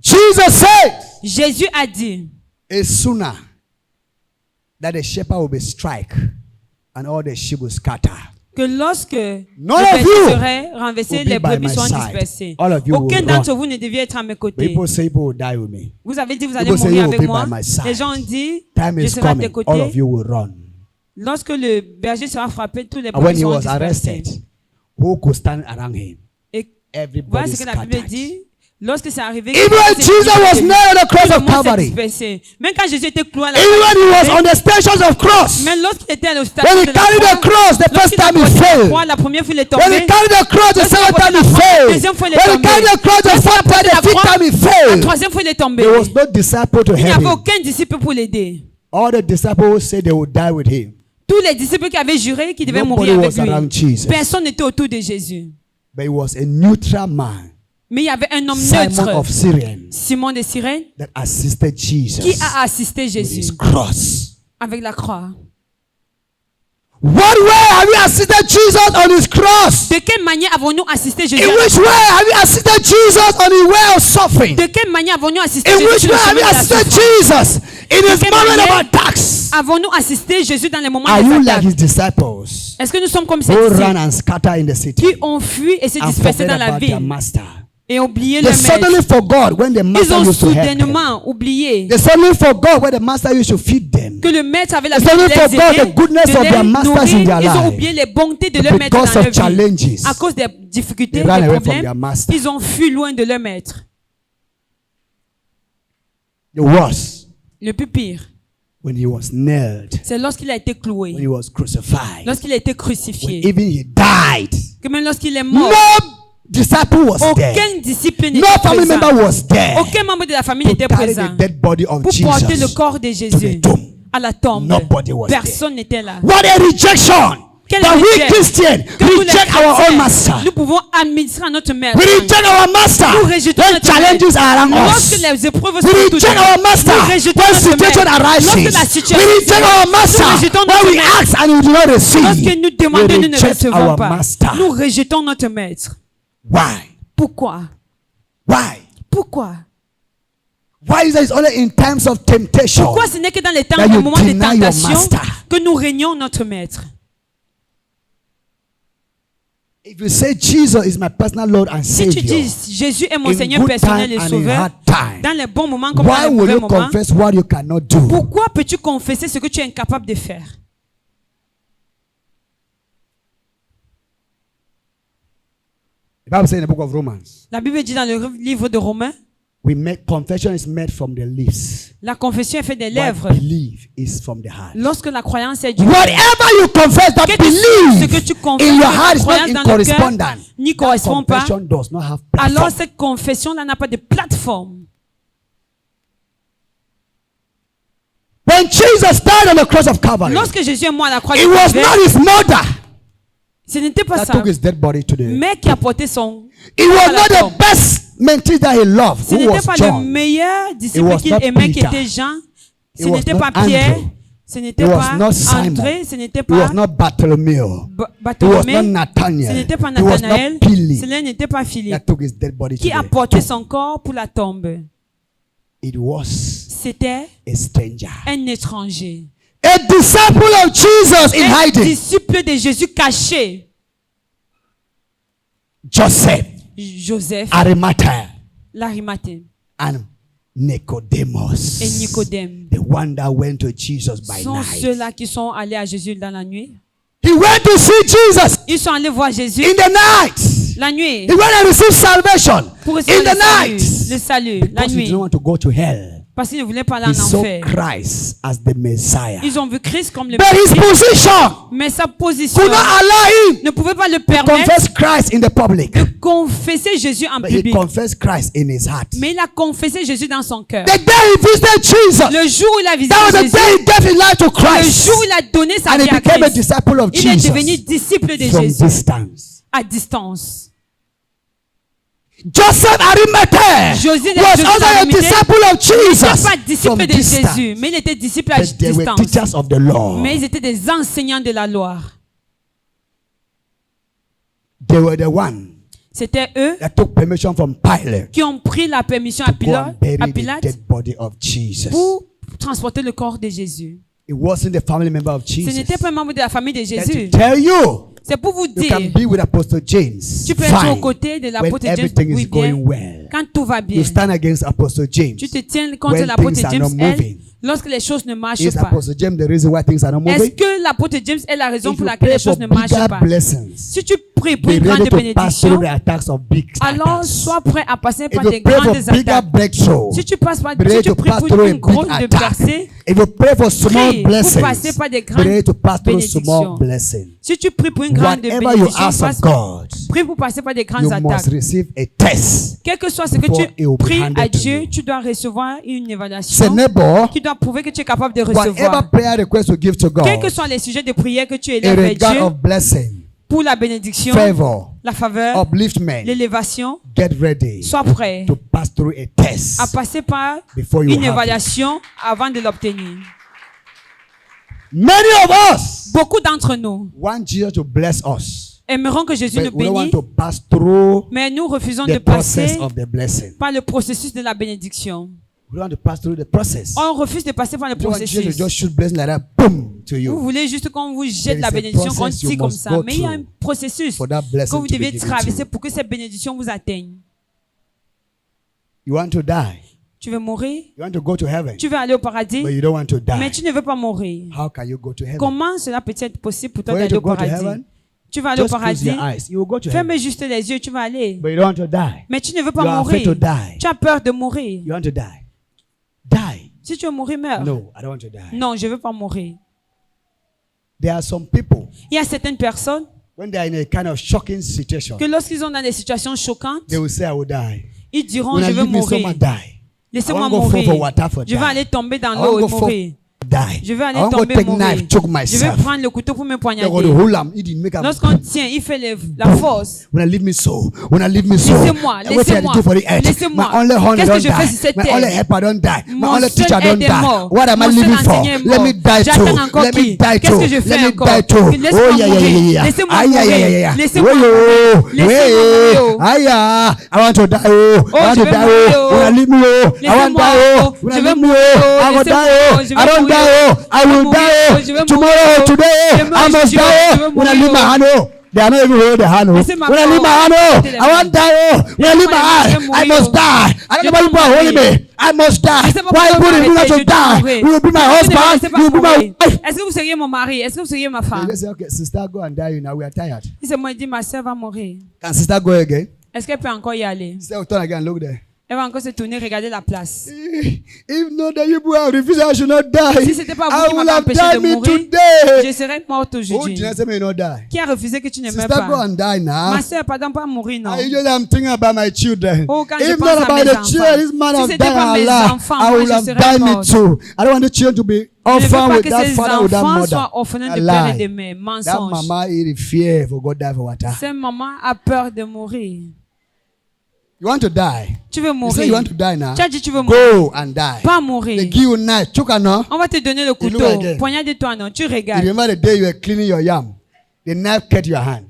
Jesus said, Jésus a dit, it's sooner that the shepherd will be strike and all the sheep will scatter. que lorsque None le of berger you serait renversé, will be les by brebis my seront side. dispersées. All of you Aucun will d'entre run. vous ne deviez être à mes côtés. People say people will die with me. Vous avez dit, vous allez People say mourir you will avec be moi. by my side. Les gens ont dit, Time je is serai à tes coming. All of côtés. you will run. Lorsque le berger sera frappé, tous les And when brebis he seront was dispersés. arrested, who could stand around him? Et voilà Everybody ce que la Bible scattered. dit. Lorsque c'est arrivé, Even when Jesus was nailed on the cross tout le of monde s'est Calvary, dispersé. Même quand Jésus était cloué à la even when he was croix, on the stations of cross, même lorsqu'il était au stade when he de la carried the croix, cross, the first lorsqu'il a time he porté la failed. croix, la première fois il est When tombé. he carried the cross, the Lorsqu'il a second porté time he la croix, la failed. deuxième fois il est When he tombé. carried the cross, the Lorsqu'il a fourth time, porté the la fifth croix, time he la failed. troisième fois il est tombé. There was no disciple to Il n'y help avait him. aucun disciple pour l'aider. All the disciples said they would die with him. Tous les disciples qui avaient juré qu'ils devaient Nobody mourir avec was around lui. Jesus. Personne n'était autour de Jésus. But he was a neutral man, Mais il y avait un homme Simon neutre, of Syrian, Simon de Cyrène, that assisted Jesus qui a assisté with his Jésus cross. avec la croix. What way have you assisted Jesus on his cross? De quelle manière avons-nous assisté Jésus? In which way have you assisted Jesus on his way of suffering? De quelle manière avons-nous assisté In Jésus which sur way le have you chemin de la assisted souffrance? Jesus in his quelle moment manière of attacks? Avons-nous assisté Jésus dans les moments Are des you like attaques? his disciples Est-ce que nous sommes comme ces who run disciples and scatter in the city qui ont fui et se and dispersaient forget dans la about their ville master? et oublié They le maître? suddenly forgot when the Ils master ont used to help them. soudainement oublié They suddenly forgot when the master used to feed them. que le maître avait la They suddenly de les forgot aider, the goodness de of their les masters in nourrir. their Ils ont life. oublié les bontés de leur maître Because dans of leur vie. challenges, À cause des difficultés, they des ran away from problèmes, their master. ils ont fui loin de leur maître. The worst, Le plus pire, when he was nailed, c'est lorsqu'il a été when cloué, he was crucified, lorsqu'il a été when crucifié, even he died. que même lorsqu'il est mort, No disciple was there. aucun disciple No n'était family présent. member was there Aucun membre de la famille to n'était carry présent the dead body of pour porter le Jesus. corps de Jésus tomb. à la tombe. Nobody was Personne n'était là. What a rejection! Quel That we rejet. Christians Que nous, les reject our own chrétiens, master. nous pouvons administrer à notre maître. We reject our master Nous rejetons when notre challenges maître. are around Lorsque us. les épreuves We sont autour de reject nous, our master nous rejetons when notre situation maître. arises. Lorsque la situation We reject our master nous rejetons when notre we maître. ask and we do not receive. Lorsque nous We demandons, nous ne reject recevons our pas. master. Nous rejetons notre maître. Why? Pourquoi? Why? Pourquoi? Why is it only in times of temptation Pourquoi ce n'est que dans les temps, that au you moment de deny your tentation, master? que nous régnons notre maître? If you say Jesus is my personal Lord and Si tu Savior, dis Jésus est mon in Seigneur good personnel time et and in sauveur, hard time, dans les bons moments comme dans why les will mauvais you moments, confess what you cannot do? pourquoi peux-tu confesser ce que tu es incapable de faire? Bible says in the book of Romans, La Bible dit dans le livre de Romains, confession is made from the lips. la confession est faite des But lèvres. belief is from the heart. Lorsque la croyance est du cœur. Whatever you confess that Ce believe que tu confesses, in your que heart la is not croyance in dans le cœur correspondence. n'y That correspond pas. confession does not have Alors platform. cette confession-là n'a pas de plateforme. When Jesus died on the cross of Calvary, Lorsque Jésus est mort à la croix, it was not his mother ce n'était pas that sa took his dead body to the. mère qui a porté son. It was à la not the tombe. best mentor that he loved. Ce Who n'était was pas le John? meilleur It disciple was qu'il not aimait, qui Peter. était Jean. Ce It was n'était not pas Pierre. Andrew. Ce n'était It was pas not Simon. André. Ce n'était It was pas not Bartholomew. It was Bartholomé. not Ce Nathaniel. n'était pas It was Nathanaël. not Philip Ce n'était pas Philippe. that took his dead body to Qui a the porté tomb. son corps pour la tombe. It was C'était a stranger. un étranger. A disciple of Jesus in Un hiding. disciple de Jésus caché. Joseph, Joseph, Arimathea, l'Arimathée and Nicodemus. et Nicodème The one that went to Jesus by sont night. ceux-là qui sont allés à Jésus dans la nuit. He went to see Jesus Ils sont allés voir Jésus in the night. la nuit He went and received salvation pour in recevoir the le salut, night. le salut, la Because he nuit, didn't want to go to hell. parce qu'ils ne voulaient pas aller He en saw enfer. Christ as the Messiah. Ils ont vu Christ comme le But his Messie, position mais sa position could not allow him ne pouvait pas le to permettre confess Christ in the public. de confesser Jésus en But he public. confessed Christ in his heart. Mais il a confessé Jésus dans son cœur. The day he visited Jesus, Le jour où il a visité that was the Jésus, day he gave his life to le Christ. jour où il a donné sa And vie he à became a Christ, disciple of il est devenu Jesus disciple de from Jésus distance. à distance. Joseph Arimathea Joseph was also a d'Arimathée disciple of Il n'était Jesus pas from disciple de distance. Jésus, mais il était disciple à But they were distance. teachers of the law. Mais ils étaient des enseignants de la loi. They were the one C'était eux that took permission from Pilate qui ont pris la permission à to go and bury the Pilate dead body of Jesus. pour transporter le corps de Jésus. It wasn't the family member of Ce Jesus. n'était pas un membre de la famille de That Jésus. to tell you, C'est pour vous you can dire, be with Apostle James. tu peux être aux Fine. côtés de When l'apôtre James, everything oui, is going bien, well. quand tout va bien. You stand against Apostle James. Tu te tiens contre When l'apôtre things are James, not moving. lorsque les choses ne marchent Is pas. Apostle James the reason why things are not Est-ce moving? que l'apôtre James est la raison If pour you laquelle pray les for choses ne marchent bigger pas? blessings, Si tu pries pour be une grande ready to pass through bénédiction, the attacks of big alors attacks. sois prêt à passer If par you des pray for grandes bigger attaques. breakthrough, Si tu passes par, be si ready tu to pries pass pour through a une big grande attack. percée, If you pray for small prie pour blessings, passer par des be ready to pass through bénédictions. small blessings. si tu pries pour une grande Whatever you bénédiction, ask of God, prie pour passer par des grandes you attaques. must receive a test. Quel que soit ce que before it will tu be pries handed à to Dieu, you. tu dois recevoir une Say, évaluation neighbor, qui doit prouver que tu es capable de whatever recevoir. prayer request you give to Quels que God, soient les sujets de prière que tu in élèves vers regard Dieu, of blessing, pour la bénédiction, favor, la faveur, upliftment, l'élévation, get ready sois prêt to pass through a test à passer par before you une have it. évaluation avant de l'obtenir. Many of us Beaucoup d'entre nous want Jesus to bless us, aimeront que Jésus nous but we don't want bénisse, to pass through mais nous refusons de the process passer of the blessing. par le processus de la bénédiction. We don't want to pass through the process. On refuse de passer par le You don't want Jesus to processus. just shoot blessing like that, boom, to Vous you. voulez juste qu'on vous There jette is la a bénédiction, qu'on process you tire comme must ça. go Mais il y a through un processus for that que blessing vous to be devez given traverser to you. pour que cette bénédiction vous atteigne. You want to die. Tu veux mourir, You want to go to heaven, tu veux aller au paradis, but you don't want to mais die. tu ne veux pas mourir. How can you go to heaven? Comment cela peut être possible pour toi For you d'aller to au go to paradis? heaven, Tu vas aller au just close paradis, your eyes. You will go to heaven, ferme juste les yeux, tu vas aller. but you don't want to die. Mais tu ne veux pas You are afraid mourir. to die. Tu as peur de mourir. You want to die. Die. Si tu veux mourir, meurs. No, I don't want to die. Non, je ne veux pas mourir. There are some people, Il y a certaines personnes when they are in a kind of shocking situation, que lorsqu'ils sont dans des situations choquantes, they will say, I will die. ils diront, When I je veux leave me, mourir. someone die. Laissez-moi I won't go fall mourir. for water for Je vais die. aller tomber dans I l'eau won't et go mourir. die. Je vais I aller won't go tomber take mourir. knife, choke Je vais myself. prendre le couteau pour me They go to poignarder. hold am, it didn't make am. Lorsqu'on tient, il fait la force. When I leave me so, when I leave me so, Laissez-moi, what can I laissez-moi, do for the earth? laissez-moi. My only honey Qu'est-ce que don't je fais sur die. cette My terre? only helper don't die. My Mon only seul teacher don't aide est die. mort. What am I Mon seul living for? enseignant est Let mort. me die J'attends too. encore Let me qui? die Qu'est-ce too. que je fais Let me encore? die too. Laisse-moi Oh yeah, yeah, mourir. yeah, yeah. Laissez-moi Aïe, aïe, mourir. aïe, aïe, aïe. Laissez-moi Oh, mourir. yo. Laissez-moi Ouais. mourir. Aïe, ah. I want to die. Oh. I want je to vais die. mourir, Oh. oh. When I leave me, oh. I want to Laissez-moi, die. Oh. oh. When Je I vais leave me, mourir, oh. oh. I will Laissez-moi, die. oh. Oh. Je I vais don't mourir, die. Oh. I je vais will mourir, die. oh. Oh. Je vais Tomorrow, mourir, oh. today, Je vais I must mourir, die. je vais Oh. When I mourir, leave my oh. hand, oh. They are not even holding the hand. Oh. Laissez ma When I leave my hand, oh. Laissez I want die. Oh. When I leave my Laissez-moi, hand, je vais I mourir, must oh. die. I don't know why people are holding me. I must die. Laissez-moi Why pouvoir people m'arrêter, not to je dois die? mourir. You will be my Vous ne me husband. laissez pas You will be my mourir. wife. Est-ce que vous seriez mon mari? Est-ce que vous seriez ma femme? They say, okay, sister, go and die now. We are tired. Il s'est moi dit, ma soeur va mourir. Can sister go again? Est-ce qu'elle peut encore y aller? Say, oh, turn again, look there. Elle va encore se tourner, regarder la place. If not that you have refused, I should not die. Si c'était pas vous I qui will m'avez have empêché died de me mourir, today. je serais morte Oh, aujourd'hui. did I say me not die? Qui a refusé que tu ne meurs Sister, go pas? and die now. Ma soeur, pardon, pas mourir, non. I usually am thinking about my children. Oh, quand je If pense not à about mes the enfants. children, this man Si have c'était died pas mes alive. enfants, I moi, will je have serais died me morte. too. I don't want the children to be Je ne veux orphaned pas with que that ces father or that enfants mother. soient orphelins A de père et lie. de mère. That Mensonge. mama is fear for God die for water. Cette maman a peur de mourir. You want to die? Tu veux You say you mourir. want to die now? Tu as dit tu veux mourir. Go and die. Pas They mourir. give you knife. Choke no. On va te donner le look couteau. like it. Poignarde-toi, non. Tu You regardes. remember the day you were cleaning your yam? The knife cut your hand.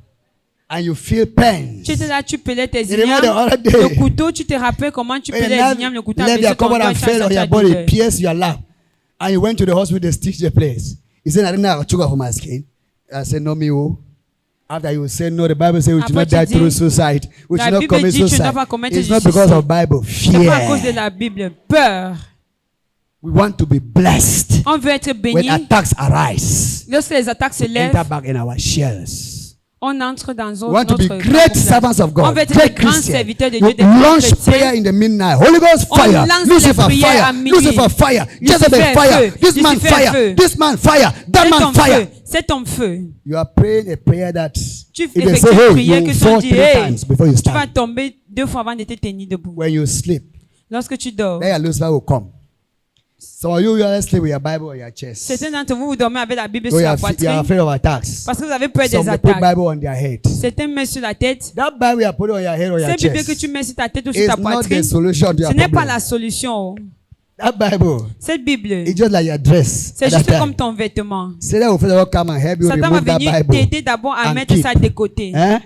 And you feel pain. Tu étais là, tu pelais tes You remember the ignames. other day? Le couteau, tu te rappelles comment tu pelais les ignames. Le couteau a left baissé your ton cover doigt. and Tu as fell on senti your la body, douleur. pierced your lap. And you went to the hospital, they stitched the place. He said, I didn't have a sugar for my skin. I said, no, me, oh. After you say no, the Bible says we should Après, not die tu dis, through suicide. We la should not Bible commit dit, tu ne suicide. dois pas commettre It's du not because suicide. of Bible. C'est pas à cause de Fear. la Bible. Peur. We want to be blessed. On veut être When béni. attacks arise, Lorsque les attaques se enter lèvent, back in our shells. on entre dans We want to be notre great camp. servants of On God, veut être great des grands Christians. serviteurs de We Dieu, des grands launch chrétiens. prayer in the midnight. Holy Ghost On fire, lance Lucifer les prières à fire, minuit. Lucifer fire, Lucifer Jezebel fire, feu, this man Lucifer fire, feu. this man fire, that C'est man ton fire. feu. C'est ton feu. You are praying a prayer that Tu if they effectues say, une hey, prière you que will tu fall dis, 3 hey, times before you tu vas stand. tomber 2 fois avant de te tenir debout. When you sleep, Lorsque tu dors. then your Lucifer will come. Some of you always sleep with your Bible on your chest. Certains d'entre vous, vous dormez avec la Bible So sur you la are poitrine afraid of attacks. parce que vous avez peur Some des will put attaques. Bible on their head. Certains mettent sur la tête. That Bible you are putting on your head or your Cette Bible que chest tu mets sur ta tête ou sur is ta not the poitrine, solution to ce your n'est pas problem. la solution. That Bible Cette Bible, is just like your dress. c'est at that juste time. comme ton vêtement. Satan will first of all come and help you Satan va remove that venir Bible. t'aider d'abord à and mettre keep. ça de côté. Eh?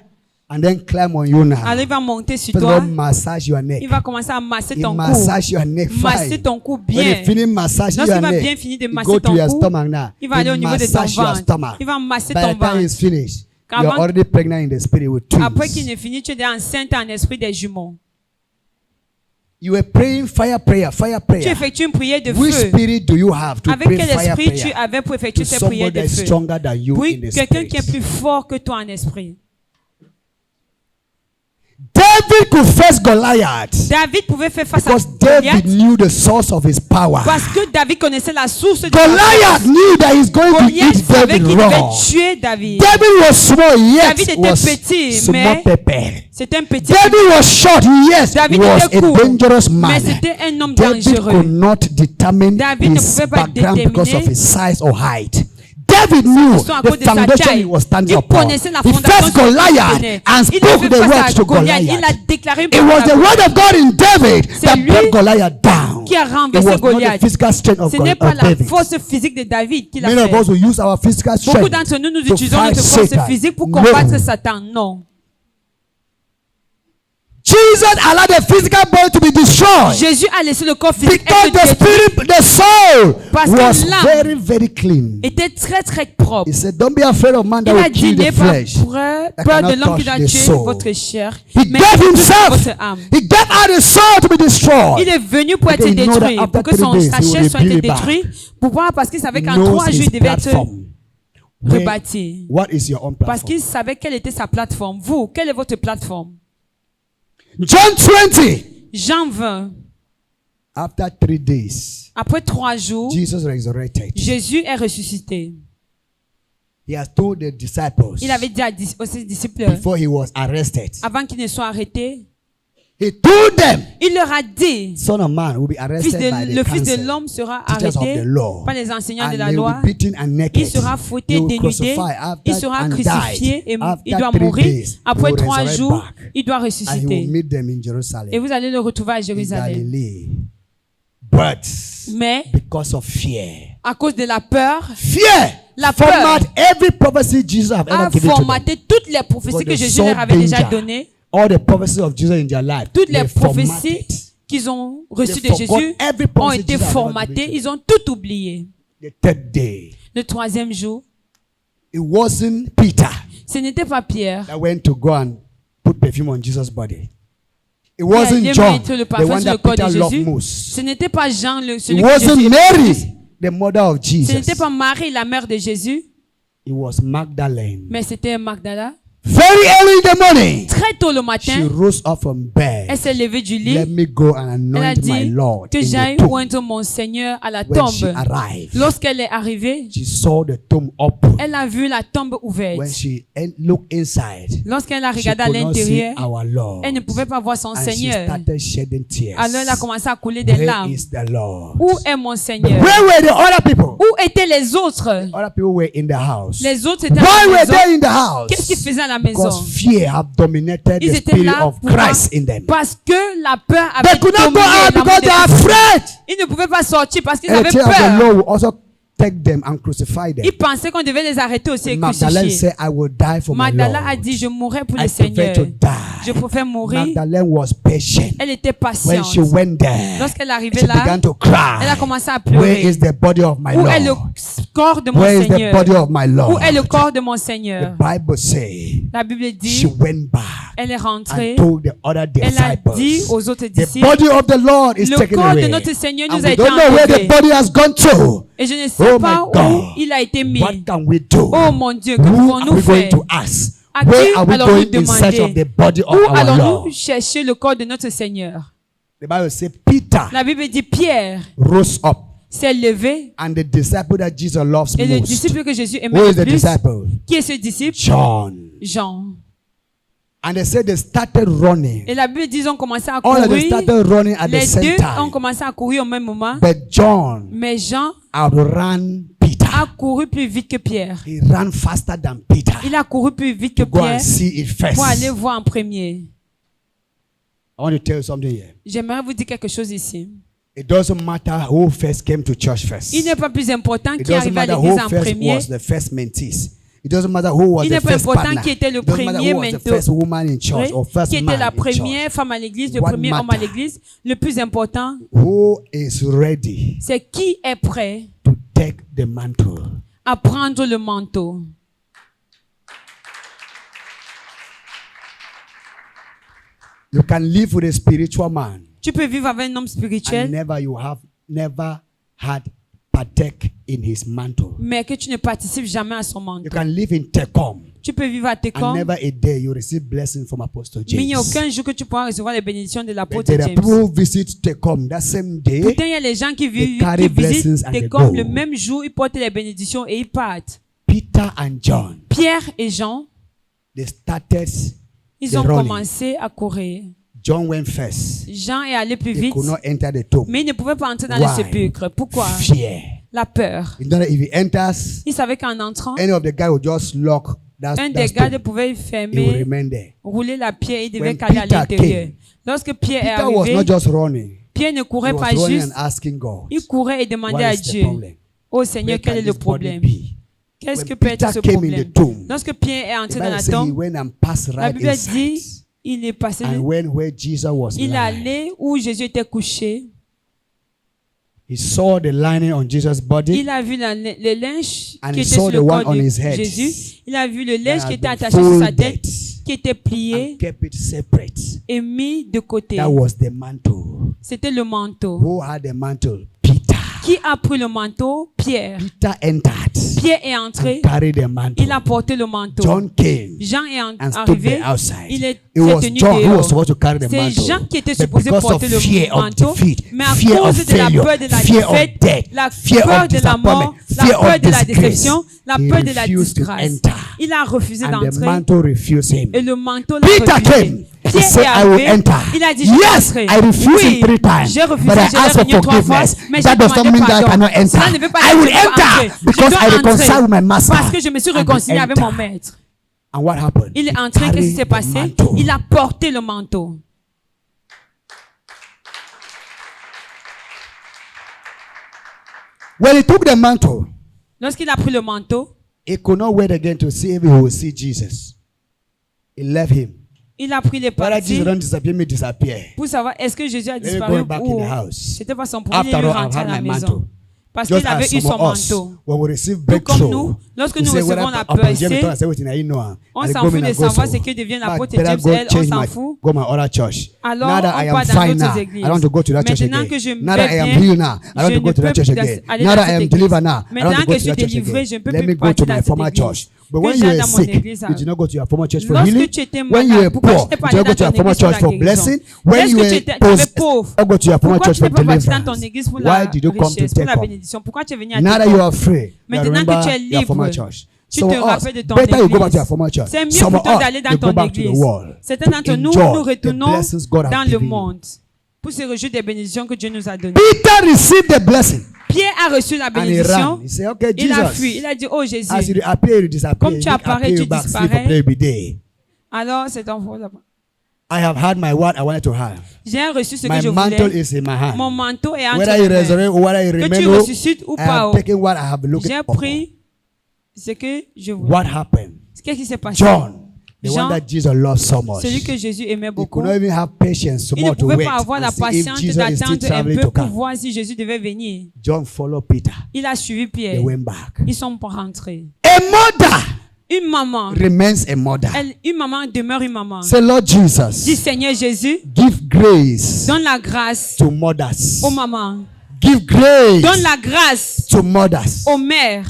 And then climb on you now. Alors il va monter sur First of all, toi. massage your neck. Il va commencer à masser He ton cou. massage your neck Masser fine. ton cou When bien. he finish massaging Lorsqu'il your va neck, bien finir de he masser go to ton your cou, stomach now. il va aller au niveau de ton massage your ventre. stomach. Il va masser By ton the time ventre. he's finished, Avant- you're already pregnant in the spirit with twins. Après qu'il ne finisse, tu es enceinte en esprit des jumeaux. You were praying fire prayer, fire Tu prayer. effectues une prière de Which feu. spirit do you have to Avec pray quel fire esprit tu prayer? avais pour effectuer To cette prière somebody de that is feu? stronger than you Oui, in the quelqu'un spirit. qui est plus fort que toi en esprit. David could face Goliath David pouvait faire face because à David Goliath knew the source of his power. parce que David connaissait la source de sa Goliath force. knew that he's going to Goliath eat savait David qu'il devait raw. tuer David. David was small, David yet était was petit, small mais pepper. c'était un petit. David was short, yes, David was était a court, dangerous mais man. c'était un homme David dangereux. could not determine David ne his pouvait pas background because of déterminer his size or height. David knew à cause the de sa foundation taille. he was standing Il upon. connaissait la He fondation faced sur laquelle il Goliath tenait. and Il spoke avait the face word à to Goliath. Il a Goliath. déclaré une It was the parole word of God in David C'est that lui brought Goliath down. qui a It renversé was not the Goliath. physical strength of Ce n'est pas la David. force physique de David qui l'a Many of fait. us will use our physical Beaucoup strength d'entre nous, nous to utilisons fight notre force Satan. physique pour No. combattre Satan. Non. Jesus allowed the physical body to be destroyed Jésus a laissé le corps physique because être the détruit. spirit, the soul Parce que was l'âme very, very clean. était très très propre. He said, don't be afraid of man Il that a will dit, kill n'ayez the pas flesh. peur de cannot l'homme qui touch doit the tuer soul. votre chair, He mais gave himself. votre âme. He gave out his soul to be destroyed. Il est venu pour être Because he know that détruit, after pour que son 3 days, sa he will chair soit rebuild it back. détruite. Pourquoi? Parce qu'il savait He qu'en knows 3 jours, his il devait être platform. Where- rebâti. What is your own Parce platform? qu'il savait quelle était sa plateforme. Vous, quelle est votre plateforme? John 20. Jean 20. After 3 days, Après 3 jours, Jesus resurrected. Jésus est ressuscité. He has told the disciples Il avait dit aux ses disciples, before he was arrested. avant qu'il ne soit arrêté, He told them, il leur a dit, Son of Man will be arrested by the le Fils de council, l'homme sera teachers of arrêté the law, par les enseignants de and la he will loi. be beaten and naked. Il sera fouetté, He will dénudé, crucify after il sera and crucifié died. et After il doit 3 mourir. days, Après he will 3 resurrect jours, back. il doit And he will ressusciter. meet them in Et Jerusalem, vous allez le retrouver à in Jérusalem. Galilee. But Mais because of fear, à cause de la peur, fear La format peur every prophecy Jesus have a ever given to them. formaté toutes les prophéties Because que they Jésus saw leur avait déjà danger. données. All the prophecies of Jesus in their life, Toutes les they formatted. prophéties qu'ils ont reçues They de forgot Jésus every ont prophecy été Jesus had ever formatées. given to Ils ont tout oublié. The third day, Le 3e jour, it wasn't Peter ce n'était pas Pierre that went to go and put perfume on Jesus' body. It qui wasn't allait John, mettre le the parfum one sur le that corps de Peter loved Jésus. most. Ce n'était pas Jean, It celui que wasn't Jésus Mary, the mother of Ce Jesus. n'était pas Marie, la mère de Jésus, It was Magdalene. mais c'était Magdala. Very early in the morning, Très tôt le she matin, rose up from bed. elle s'est levée du Let lit. me go and Elle a anoint my dit Lord que in j'aille the tomb. oindre mon Seigneur à la When she tombe. arrived, Lorsqu'elle est arrivée, she saw the tomb open. elle a vu la tombe ouverte. When she looked inside, Lorsqu'elle a she regardé à could not see l'intérieur, our Lord. elle ne pouvait pas voir son And she Seigneur. started shedding tears. Alors elle a commencé à couler des Where larmes. is the Lord? Où est mon Seigneur? Where were the other people? Où étaient les autres? Other people were in the house. Les autres étaient Why à la were maison. they in the house? Qu'est-ce qu'ils faisaient à la maison? Because fear have dominated Ils the étaient spirit là of pour Christ in them. parce que la peur They avait could not go dominé out l'amour because de they are Dieu. afraid. Ils ne pouvaient pas sortir parce qu'ils And the avaient tear of the peur. Lord will also take them and crucify them. Ils pensaient qu'on devait les arrêter aussi et Magdalene crucifier. said, I will die for my Magdala a Lord. dit, je mourrai pour I le prefer Seigneur. to Je die. préfère mourir. Magdalene was patient. Elle était When patiente. she went there, Lorsqu'elle she arrivait là, began to elle a cry. commencé à Where pleurer. is the body of my Où est le Lord? corps de mon Where is the Seigneur? body of my Où Lord? est le corps de mon The Seigneur? Bible says La Bible she dit, went back elle est rentrée. and told the other Elle a dit disciples, aux autres the disciples, body of the Lord is le taken corps de away. notre Seigneur And nous a we été don't know where the enlevé. body has gone to. Et je ne sais Oh pas my God. où il a été mis. What can we do? Oh mon Dieu, que Who are pouvons-nous we going faire? to ask? À qui Where are we allons-nous going in search of demander? the body of Où our allons-nous Lord? chercher le corps de notre Seigneur? The Bible says Peter La Bible dit Pierre rose up, s'est levé and the disciple that Jesus loves et le most. disciple que Jésus Who aimait is le the plus. disciple? Qui est ce disciple? John. Jean. And they said they started running. Et la Bible dit ils ont commencé à All of them courir. started running at the Les same deux ont time. commencé à courir au même moment. But John Mais Jean outran Peter. a couru plus vite que Pierre. He ran faster than Peter. Il a couru plus vite que Go and Pierre see it first. pour aller voir en premier. I want to tell you something here. J'aimerais vous dire quelque chose ici. It doesn't matter who first came to church first. Il n'est pas plus important It qui est doesn't arrivé à matter l'église who en first premier. was the first mentees. It doesn't matter who was Il the n'est pas first important partner. qui était le It doesn't matter premier who was the mentor. first woman in church Oui, or first qui était man la in première church. femme à l'église, le What premier homme à matter? l'église. Le plus important, Who is ready c'est qui est prêt to take the mantle? à prendre le manteau. You can live with a spiritual man Tu peux vivre avec un homme and spirituel, never had partake in his mantle. mais que tu ne participes jamais à son You manteau. can live in Tecom Tu peux vivre à and Técom, never a day you receive blessing from Apostle mais il n'y a James. aucun jour que tu pourras recevoir les bénédictions de But l'apôtre there are James. people who visit Tecom that same day. Pourtant, il y a les gens qui, They carry qui blessings visitent and they Técom go. le même jour, ils portent les bénédictions et ils partent. Peter and John, Pierre et Jean, they started ils the ont running. commencé à courir. John went first. Jean est allé plus They vite, could not enter the tomb. mais il ne pouvait pas entrer dans Why? le sépulcre. Pourquoi? Fear. La peur. You know that if he enters, Il savait qu'en entrant, any of the guys will just lock that un des stone. gardes pouvait He will fermer, remain there. rouler la pierre et il devait When caler à Peter l'intérieur. came, Lorsque Pierre est Peter was arrivé, not just running. Pierre ne He courait was pas running juste, and asking God, il courait et demandait what à is the Dieu, problem? oh Seigneur, Where quel can est le this body problème? be? Qu'est-ce When que peut être Peter ce came in problème? the tomb, Lorsque Pierre est The entré dans Bible la says he tombe, went and passed la right Bible inside dit, il est passé, and went where Jesus was il est lying. allé où Jésus était couché. He saw the lining on Jesus' body. Il a vu le linge And qui he était saw sur the le one corps on de his head. Jésus. Il a vu le that linge had qui était been attaché sur sa folded tête, qui était plié and kept it separate. et mis de côté. That was the mantle. C'était le manteau. Who had the mantle? Peter. Qui a pris le manteau? Pierre. Peter entered Pierre est entré. and carried the mantle. Il a porté le manteau. John came Jean est and stood arrivé. there outside. Il est It was tenu John who was dehors. supposed to carry the C'est mantle. Jean qui était But supposé because porter of le fear of manteau, defeat, mais à fear cause of de la failure, peur de la fear of défaite, death, la fear peur of de la mort, disappointment, la fear peur of de la disgrace, déception, la he peur de la refused to disgrâce, enter. il a refusé And the d'entrer mantle refused him. et le manteau l'a Peter refusé. came. He Pierre said, est I will arrivé, enter. il a dit, je vais Yes, entrer. I refused Oui, him 3 times. j'ai refusé, But I j'ai asked for renié 3 fois, forgiveness. mais That j'ai does not demandé mean that I pardon. cannot enter. Cela ne veut pas I dire will que je peux enter entrer. Je because dois I reconcile entrer with my master. parce que je me suis And réconcilié avec enter. mon maître. And what happened? Il est He entré, qu'est-ce qui carried s'est the passé? mantle. Il a porté le manteau. When he took the mantle, Lorsqu'il a pris le manteau, he could not wait again to see if he would see Jesus. He left him. il a pris les Whether parties Jesus don't disappear, me disappear. pour savoir est-ce que Jésus a Let me disparu go back in ou the house. c'était pas son problème, il After est all, I've rentré à had la my maison. mantle. Parce Just qu'il avait as eu some son of us, manteau. when we receive Tout comme breakthrough, nous, lorsque we nous say, recevons "Well, la Apostle James percée, told us everything I know. on I s'en go fout me de and go savoir so. ce que devient But l'apôtre better James, go elle, on change s'en my- fout. go my other church. Alors, Now that on I part am dans fine d'autres now, églises. I don't want to go to that church Maintenant again. que je Now that I vais am bien, healed now, I don't want je to go ne to that peux church plus again. aller Now dans that I cette am église. delivered now, I don't want Maintenant to go que to je that suis church délivré, again. je ne peux Let plus me go to partir my dans cette former église. church. But que when you j'ai were dans mon sick, église. you did not go to your former church for Lorsque healing. tu étais When you malade, were pourquoi poor, tu n'es pas you allé did not go to dans your ton former église pour church la for guérison? blessing. When Est-ce you que were tu poor, étais pauvre? you go to your former Pourquoi church tu n'es for pas parti dans ton deliverance. église pour Why la did you come to richesse, pour la Jacob? bénédiction? Pourquoi tu es venu à Now that you Jacob? are free, you Maintenant que remember tu es your former libre, church. tu Some te of us, rappelles de ton better you go back to église. your former church. C'est mieux Some of plutôt us, d'aller dans you go ton back to the église. world. Certains d'entre to nous, enjoy nous the retournons blessings God has dans le given you. monde pour se réjouir des bénédictions que Dieu nous a données. Peter received the blessing Pierre a reçu la and he bénédiction. ran. He said, "Okay, Il a fui. Jesus." Il a dit, oh Jésus. As you appear, you disappear. Comme You tu didn't apparais, appear, tu you backslid disparais. for play every day. Alors, c'est enfant là-bas. I have had my what I wanted to have. J'ai reçu ce My que je mantle voulais. is in my hand. Mon manteau est entre Whether mes you mains. resurrect or whether you Que remain, tu oh, ressuscites ou I pas, have oh, taken what I have been looking j'ai for. pris ce que je voulais. What happened? Qu'est-ce qui s'est passé? John, the Jean, one that Jesus loved so much. celui que Jésus aimait He beaucoup. could not even have patience so Il ne much to pouvait wait pas avoir la and see if patience Jesus is still d'attendre un traveling peu to pour come. voir si Jésus devait venir. John followed Peter. Il a suivi They Pierre. went back. Ils sont rentrés. A mother Une maman, remains a mother. une maman demeure une maman. Say, Lord Dis Jesus, Seigneur Jésus, give grace donne la grâce to mothers. aux mamans. Give grace Donne la grâce to mothers. aux mères.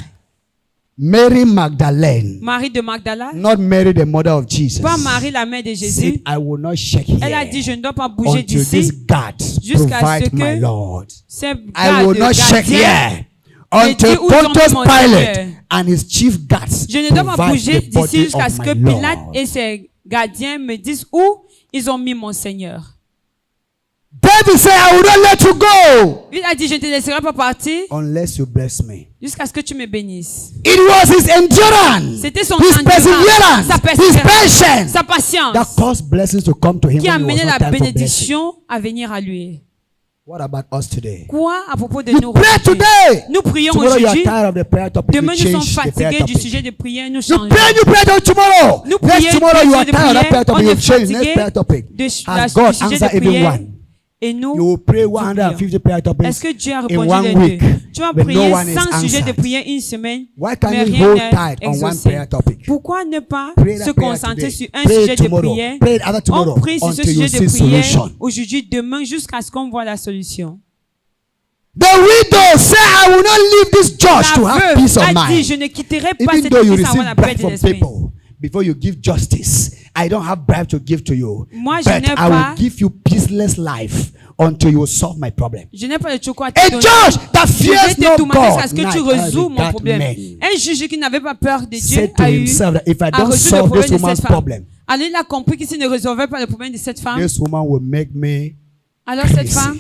Mary Magdalene, Marie de Magdala, not Mary the mother of Jesus, pas Marie la mère de said, Jésus. I will not shake Elle a here dit, je ne dois pas bouger until this d'ici God jusqu'à ce provide que my Lord. ces I will not shake gardiens. here Ne until dis où tombe Pontius mon Pilate Seigneur. and his chief guards Je ne dois pas provide bouger the d'ici body jusqu'à of ce que my Pilate Lord. et ses gardiens me disent où ils ont mis mon Seigneur. David said, I will not let you go Il a dit, je ne te laisserai pas partir unless you bless me. jusqu'à ce que tu me bénisses. It was his endurance, C'était son his endurance, perseverance, sa his persévérance, patience sa patience that caused blessings to come to him qui a when it was amené not la time for blessing. bénédiction à venir à lui. What about us today? Quoi à propos de You nous pray aujourd'hui? today. Nous prions Tomorrow you are aujourd'hui. tired of the prayer topic. Demain, You nous sommes change the prayer fatigués du topic. sujet de prière. Nous You changeons. pray till tomorrow. Nous Next prions tomorrow you du are sujet de tired of that prayer prière. On topic. You est change next fatigué prayer topic. Has du God sujet answered de even prière. one? Et nous, You will pray 150 prayer topics est-ce que Dieu a in répondu one les week, deux? Tu vas but prier no one is 100 sujets de answered. prière une semaine, Why can't mais you rien hold n'est tight on one exaucé. prayer topic? Pourquoi ne pas Pray se that prayer concentrer today. sur un Pray sujet de tomorrow. prière? Pray it after tomorrow On prie sur ce until you sujet de see prière solution. aujourd'hui, demain, jusqu'à ce qu'on voit la solution. The widow said, I will not leave this church to La have peace veuve of a dit, mind. je ne quitterai pas Even cette though you église avant receive la paix bribe de from l'esprit. people before you give justice, I don't have bribe to give to you. Moi, je But n'ai I pas- will give you peaceless life until you solve my problem. Je n'ai pas de chocolat à A te donner. judge that Je fears vais te no tourmenter jusqu'à God, ce que tu neither résous mon regard problème. men, Un juge qui n'avait pas peur de Dieu said to a eu himself that if I à don't résoudre le solve problème this de cette woman's femme. problem, Alors il a compris que s'il ne résolvait pas le problème de cette femme, this woman will make me alors cette crazy. femme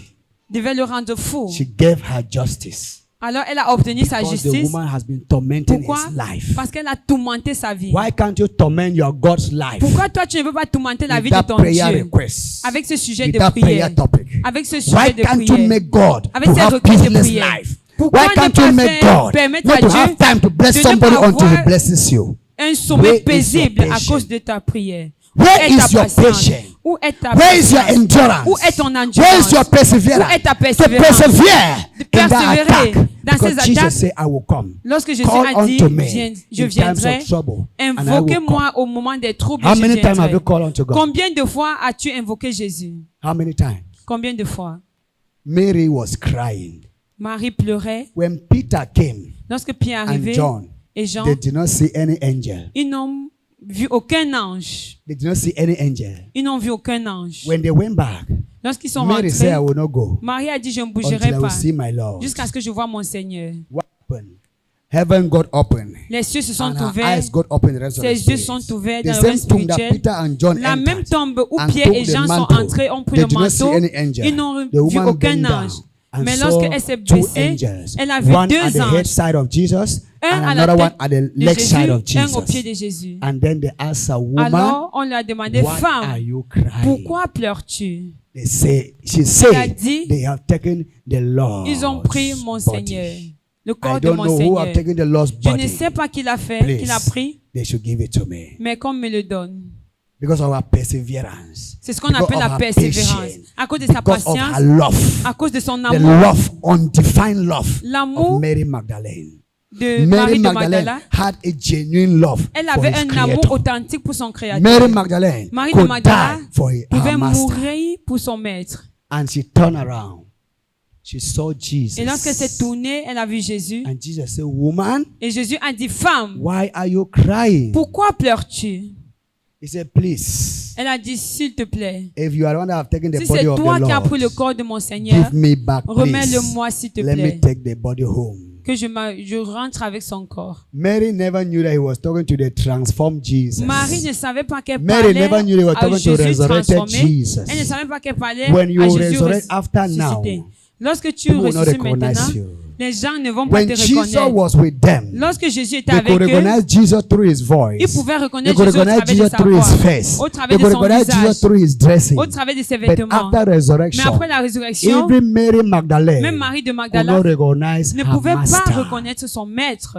devait le rendre fou. She gave her justice. Alors elle a obtenu sa Because the justice. woman has been tormenting Pourquoi? his life. Parce qu'elle a tourmenté sa vie. Why can't you torment your God's life Pourquoi toi tu ne veux pas tourmenter la with vie de that ton prayer Dieu request? avec ce sujet With de that prière? prayer topic? Avec ce Why sujet de can't you prière? make God Avec to ces have requêtes de peaceless prière. life? Pourquoi Why ne can't pas you make God permettre not à to Dieu have time to bless de ne somebody pas until he avoir blesses you? un sommet Where is your paisible à patience? cause de ta prière? Where Où est is ta your patience? patience? Où est ta Where is your patience? endurance? Où est ton endurance? Where is your perseverance? Où est ta To persévérance? persevere De in that persévérer attack. dans Because ces Jesus attaques. said, I will come. Lorsque Jésus Call a dit, unto me je in times viendrai, of trouble, and I will come. invoquez-moi au moment des troubles, How je many times have viendrai. you called unto God? Combien de fois as-tu invoqué Jésus? How many times? Combien de fois? Mary was crying. Marie pleurait. When Peter came Lorsque Pierre est and arrivé John, et Jean, they did not see any angel. ils n'ont vu aucun ange. They did not see any angel. Ils n'ont vu aucun ange. When they went back, Lorsqu'ils sont Mary said, I rentrés, will not go Marie a dit, je ne until bougerai I will pas see my Lord. jusqu'à ce que je vois mon Seigneur. What happened? Heaven got open. Les cieux se sont And her ouverts. eyes got open in the rest of Ses the yeux spirit. sont ouverts The dans le règne same tomb that spirituel. Peter and John La même entered tombe où and Pierre took et the Jean sont mantle. entrés, ont pris They le did not see manteau. any angel. Ils n'ont The vu woman aucun bent ange. down and Mais saw lorsqu'elle s'est two baissée, angels, elle a vu one deux at the head anges. side of Jesus Un and à la another one tête at the de leg side of Jésus, un au pied Jesus. de Jésus. And then they asked a woman, Alors, on lui a demandé, what are femme, you crying? pourquoi pleures-tu? They say, she Elle a said, dit, they have taken the Lord's ils ont pris mon body. Seigneur, le I corps de don't mon know who Seigneur. have taken the Lord's Je ne body. sais pas qui l'a fait, qui l'a Please, pris, they should give it to me. mais qu'on me le donne. Because of our perseverance. C'est ce qu'on Because appelle of la her persévérance. patience. À cause de sa Because of patience, her love. à cause de son The amour, love, undefined love l'amour of Mary Magdalene. de Mary Marie de Magdalene Magdala, had a genuine love elle for avait his un creator. amour authentique pour son créateur. Mary Magdalene Marie de could Magdala die for her pouvait master. mourir pour son maître. And she turned around she saw Jesus. Et lorsqu'elle s'est tournée, elle a vu Jésus. And Jesus said, woman, Et Jésus a dit, femme, why are you crying? pourquoi pleures-tu? He said, please, Elle a dit, s'il te plaît, if you are the one that have taken the si body c'est of toi the qui as Lord, pris le corps de mon Seigneur, give me back, please. remets-le-moi s'il te Let me plaît, take the body home. que je rentre avec son corps. Mary never knew that he was talking to the transformed Jesus. Marie ne savait pas qu'elle Mary never parlait knew they were à talking to Jésus resurrected transformé. Jesus. Elle ne savait pas qu'elle parlait When you à Jésus resurrect after now, ressuscité. Lorsque tu people will not ressuscites recognize maintenant, you. les gens ne vont pas When te Jesus reconnaître. was with them, Lorsque Jésus était they avec could eux, recognize Jesus through his voice. ils pouvaient They reconnaître could Jésus au recognize travers de Jesus sa through voix, his face. au travers They de could son recognize Jesus visage, through his dressing. au travers de ses But vêtements. after Mais resurrection, après la résurrection, even Mary Magdalene même Marie de could Magdala not recognize ne her pouvait pas master. reconnaître son maître.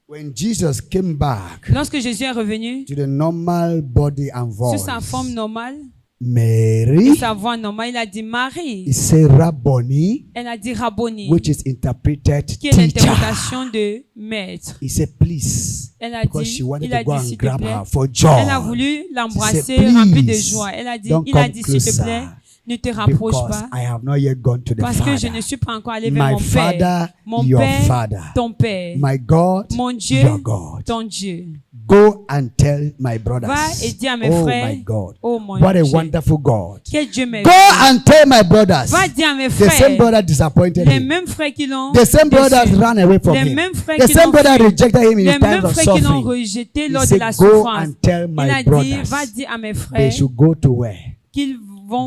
When Jesus came back Lorsque Jésus est revenu to the normal body and sur voice, sa forme normale et Mary, sa voix normale, il a dit Marie. he said Rabboni, Elle a dit Rabboni, which is interpreted qui est teacher. l'interprétation de maître. He said please, Elle a because dit, she wanted il a to go dit and s'il te grab plaît. her for joy. Elle a voulu l'embrasser, She said, remplie de "Please, joie. Elle a dit, don't il a come dit s'il te closer, plaît, ne te rapproche because pas, I have not yet gone to the parce que je Father. ne suis pas encore allé vers My mon Father, Père. Mon your Père, Father. ton Père. My God, Mon Dieu, your God. ton Dieu. Go and tell my brothers. Va et dis à mes oh frères, my God, oh mon what a Dieu. wonderful God. Quel Dieu merveilleux. Go and tell my brothers. Va dire à mes The same frères, brother disappointed les him. mêmes frères qui l'ont The same brothers déçu, ran away from les him. mêmes frères The qui same l'ont brother fui, rejected him in les his times mêmes of frères qui l'ont suffering. rejeté He lors de said, la go souffrance. and tell Il my a dit, brothers. va dire à mes They frères should go to where? qu'ils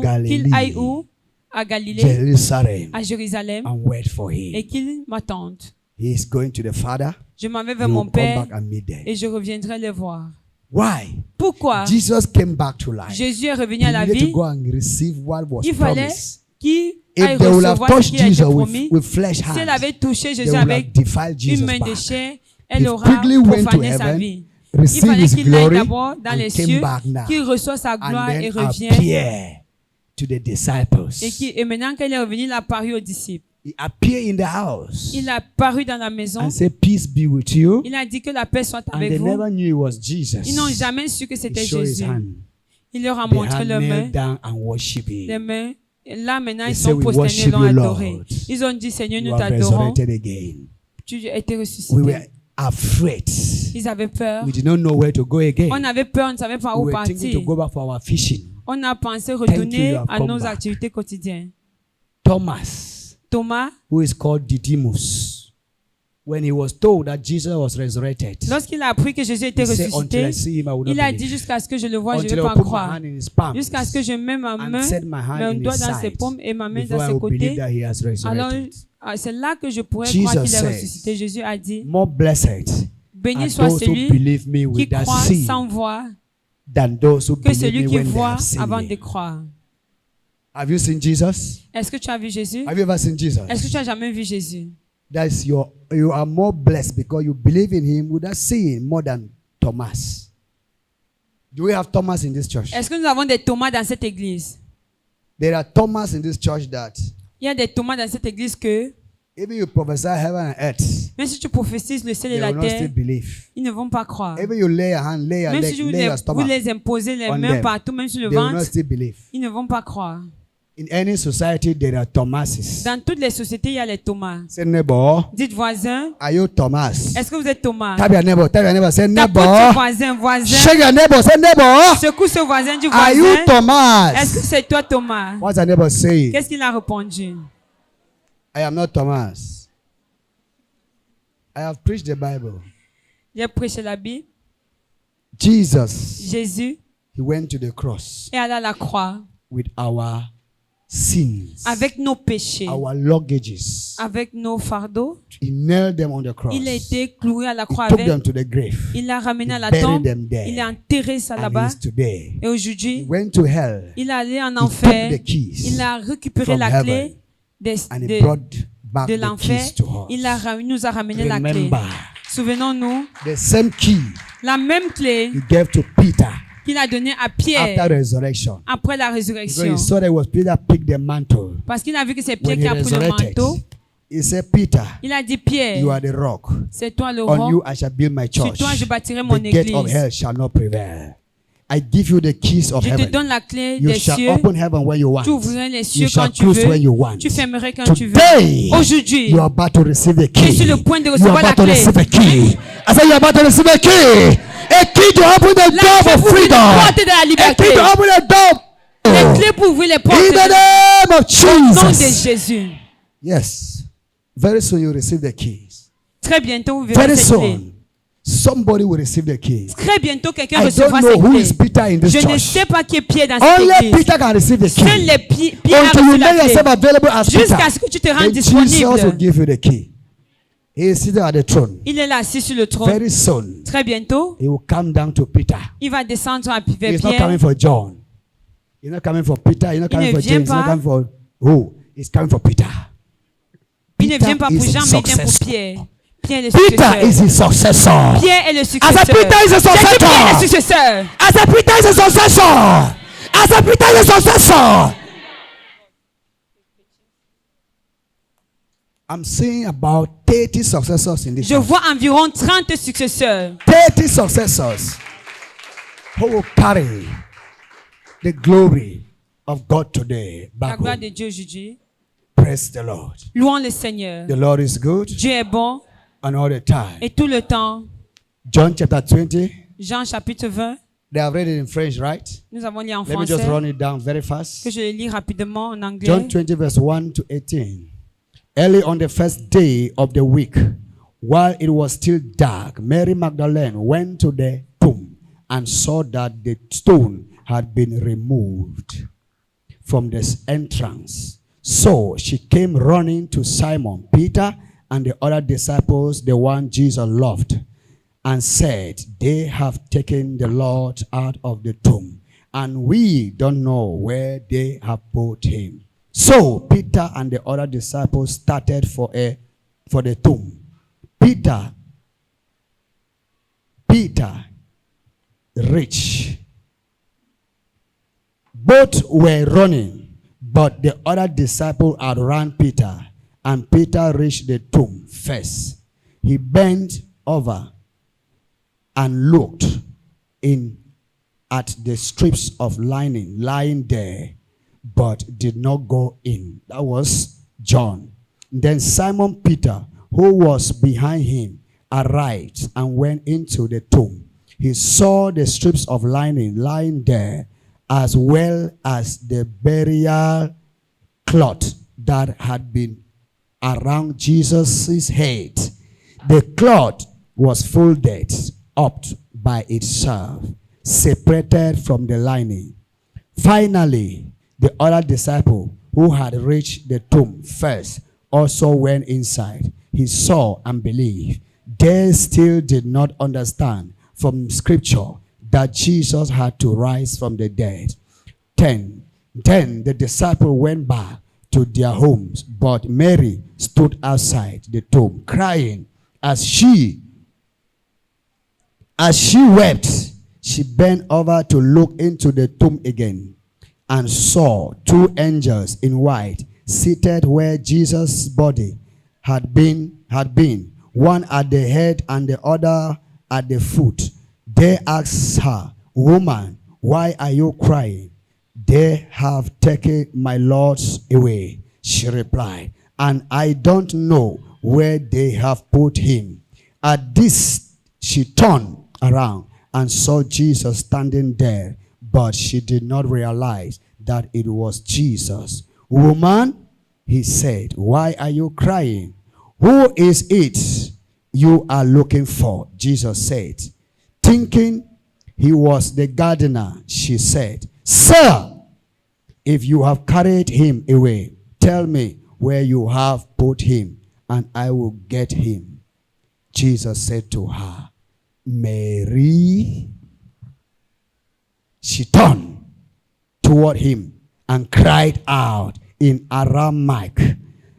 Galilee. aillent où? À Galilée, Jerusalem. à Jérusalem, And wait for him. et qu'ils m'attendent. He is going to the Father. Je m'en vais He vers will mon come Père back and meet them. et je reviendrai les voir. Why? Pourquoi? Jesus came back to life. Jésus est revenu He à la needed to vie. go and receive what was Il fallait promised. qu'il aille If they would have recevoir ce touched qui a été Jesus promis. with flesh Si elle hands, avait touché they Jésus would have avec defiled une Jesus main de back. chair, elle He aura quickly went to profané sa heaven, vie. Il received fallait his qu'il aille glory, d'abord dans and les came cieux, back now. qu'il reçoive sa And gloire et then revienne. appear to the disciples. Et maintenant qu'elle est revenue, il a paru aux disciples. He appeared in the house Il a paru dans la maison. and said, "Peace be with you." Il a dit que la paix soit And avec they vous. never knew it was Jesus. Ils n'ont jamais su que He c'était showed his Jésus. hand. Il leur a They montré had leurs mains. knelt down and worshiped Les him. mains. Et là, maintenant, They ils said, sont "We prosternés, worship ils l'ont you, adoré. Lord. Ils ont dit, Seigneur, You nous have t'adorons. resurrected again. Tu as été We ressuscité. were afraid. Ils avaient peur. We did not know where to go again. On avait peur, on ne savait pas We où were thinking to partir. go back for our fishing. On a pensé you, retourner you have à come nos back. activités quotidiennes. Thomas, Thomas, who is called Didymus, when he was told that Jesus was resurrected, lorsqu'il a appris que Jésus était he said, "Until I ressuscité, see him, I will not il a dit believe. jusqu'à ce que je le vois, je ne Until vais I pas put my croire. hand in his palm Jusqu'à ce que je mets ma main, and set my hand mon in doigt his dans ses side paumes et ma main before dans I ses will believe côtés. that he has Alors, resurrected." c'est là que je pourrais Jesus croire qu'il est says, ressuscité. Jésus a dit, More blessed béni are soit those who celui believe me qui without croit seeing sans voir than those who que believe celui me qui when they voit have seen avant me. de croire. Have you seen Jesus? Est-ce que tu as vu Jésus? Have you ever seen Jesus? Est-ce que tu as jamais vu Jésus? That's you are more blessed because you believe in him without seeing more than Thomas. Do we have Thomas in this church? Est-ce que nous avons des Thomas dans cette église? There are Thomas in this church that Il y a des Thomas dans cette église que, even you prophesy heaven and earth, même si tu prophétises le ciel et they la will not still terre, believe. ils ne vont pas croire. Even you lay your hand, lay your Même leg, si vous lay your vous stomach, les imposez les on mains them, partout, même sur le they will not ventre, still believe. ils ne vont pas croire. In any society, there are Thomases. Dans toutes les sociétés, il y a les Thomas. Say neighbor, Dites voisin, are you Thomas? est-ce que vous êtes Thomas? Tap your neighbor, say Tapote ce neighbor. voisin, voisin. Shake your neighbor, say neighbor. Secoue ce voisin du Are you voisin. Thomas? Est-ce que c'est toi Thomas? What's the neighbor saying? Qu'est-ce qu'il a répondu? I am not Thomas. I have preached the Bible. J'ai prêché la Bible. Jesus, Jésus he went to the cross est allé à la croix with our sins, avec nos péchés, our luggages. avec nos fardeaux. He nailed them on the cross. Il a été cloué à la He croix took avec. them to the grave. Il l'a ramené He à la buried tombe. them there. Il a enterré ça And là-bas. he's today. Et He aujourd'hui, went to hell il est allé en took enfer. the keys Il a récupéré from la clé heaven and he de brought back de the l'enfer. keys to us. Il nous a ramené la clé. Remember, Souvenons-nous, the same key la même clé he gave to Peter qu'il a donnée à after Pierre resurrection. après la Because résurrection. he saw that it was Peter picked the mantle. Parce qu'il a vu que c'est Pierre When qui he a pris le resurrected, manteau. he said, Peter, Il a dit, Pierre, you are the rock. c'est toi le On roi. you I shall build my Sur church. toi, je bâtirai mon The gate of église. hell shall not prevail. I give you the keys of Je te heaven. donne la clé You des shall cieux. open heaven when you want. Tu ouvriras les You cieux shall quand tu close when you veux. want. Tu fermeras quand tu veux. Today, Aujourd'hui, you are about to receive the key. je suis le point de You are recevoir la about to clé. receive a key. I said you are about to receive a key. A key to open the La door clé for pour ouvrir les freedom. portes de la A liberté. key to open the door. Les clés pour ouvrir les portes In the de name of nom de Jesus. Jésus. Yes. Very soon you receive the keys. Très bientôt, vous verrez Very cette clé. soon, somebody will receive the keys. Très bientôt, quelqu'un I recevra don't cette know who clé. is Peter in this Je ne church. sais pas qui est Pierre dans cette Only église. Peter can receive the Seul key. les Pierre a Until you reçu la make yourself clé. available as Jusqu'à Peter, ce que tu te rendes then Jesus will disponible. give you the key. He is seated at the throne. Il est là assis sur le trône. Very soon, Très bientôt, he will come down to Peter. il va descendre vers He's not Pierre. coming for John. He's not coming for Peter. He's not Il coming ne for vient James. He's not pas. coming for who? He's coming for Peter. Il ne vient pas pour is Jean, his mais il vient pour successor. Pierre. Pierre est le Peter is successeur. his successor. Pierre est le I successeur. said Peter is a J'ai dit Pierre est successor. le successeur. I said Peter is a successor. I said Peter is a successor. I'm seeing about 30 successors in this Je house. vois environ 30 successeurs 30 successors who will carry the glory of God today La back gloire home. de Dieu aujourd'hui. Praise the Lord. Louons le Seigneur. The Lord is good Dieu est bon and all the time. et tout le temps. John chapter 20. Jean chapitre 20. They have read it in French, right? Nous avons lu en Let me just français. run it down very fast. Que je le lis rapidement en anglais. John 20 verse 1 to 18. Early on the first day of the week, while it was still dark, Mary Magdalene went to the tomb and saw that the stone had been removed from the entrance. So she came running to Simon Peter and the other disciples, the one Jesus loved, and said, "They have taken the Lord out of the tomb, and we don't know where they have put him." So Peter and the other disciples started for the tomb. Peter reached. Both were running, but the other disciple outran Peter, and Peter reached the tomb first. He bent over and looked in at the strips of lining lying there, but did not go in. That was John. Then Simon Peter, who was behind him, arrived and went into the tomb. He saw the strips of lining lying there, as well as the burial cloth that had been around Jesus' head. The cloth was folded up by itself, separated from the lining. Finally, the other disciple who had reached the tomb first also went inside. He saw and believed. They still did not understand from scripture that Jesus had to rise from the dead. Then the disciple went back to their homes, but Mary stood outside the tomb crying. As she wept, she bent over to look into the tomb again and saw two angels in white seated where Jesus' body had been, one at the head and the other at the foot. They asked her, "Woman, why are you crying?" "They have taken my Lord away," she replied, "and I don't know where they have put him." At this, she turned around and saw Jesus standing there, but she did not realize that it was Jesus. "Woman," he said, "why are you crying? Who is it you are looking for?" Jesus said. Thinking he was the gardener, she said, "Sir, if you have carried him away, tell me where you have put him, and I will get him." Jesus said to her, "Mary." She turned toward him and cried out in Aramaic,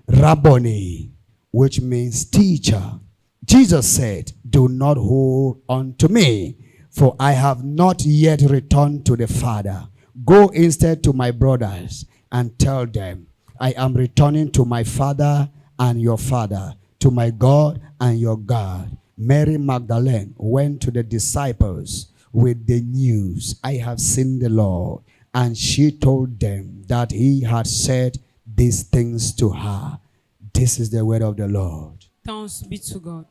"Rabboni," which means teacher. Jesus said, "Do not hold on to me, for I have not yet returned to the Father. Go instead to my brothers and tell them, I am returning to my Father and your Father, to my God and your God." Mary Magdalene went to the disciples with the news, I have seen the Lord. And she told them that he had said these things to her. This is the word of the Lord. Thanks be to God.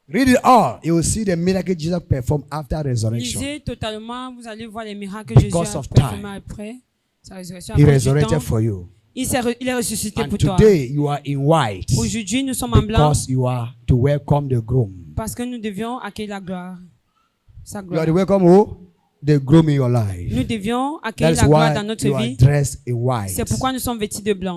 Read it all. You will see the miracle Jesus performed after resurrection. Lisez totalement, vous allez voir les miracles que Because Jésus a of performés time. après sa résurrection. He À cause du resurrected temps, for you. il est ressuscité And pour toi. today you are in white Aujourd'hui, nous sommes en blanc because you are to welcome the groom. parce que nous devions accueillir la gloire. Sa You gloire. are to welcome who? The groom in your life. Nous devions accueillir That's la gloire why dans notre you are vie. dressed in white. C'est pourquoi nous sommes vêtus de blanc.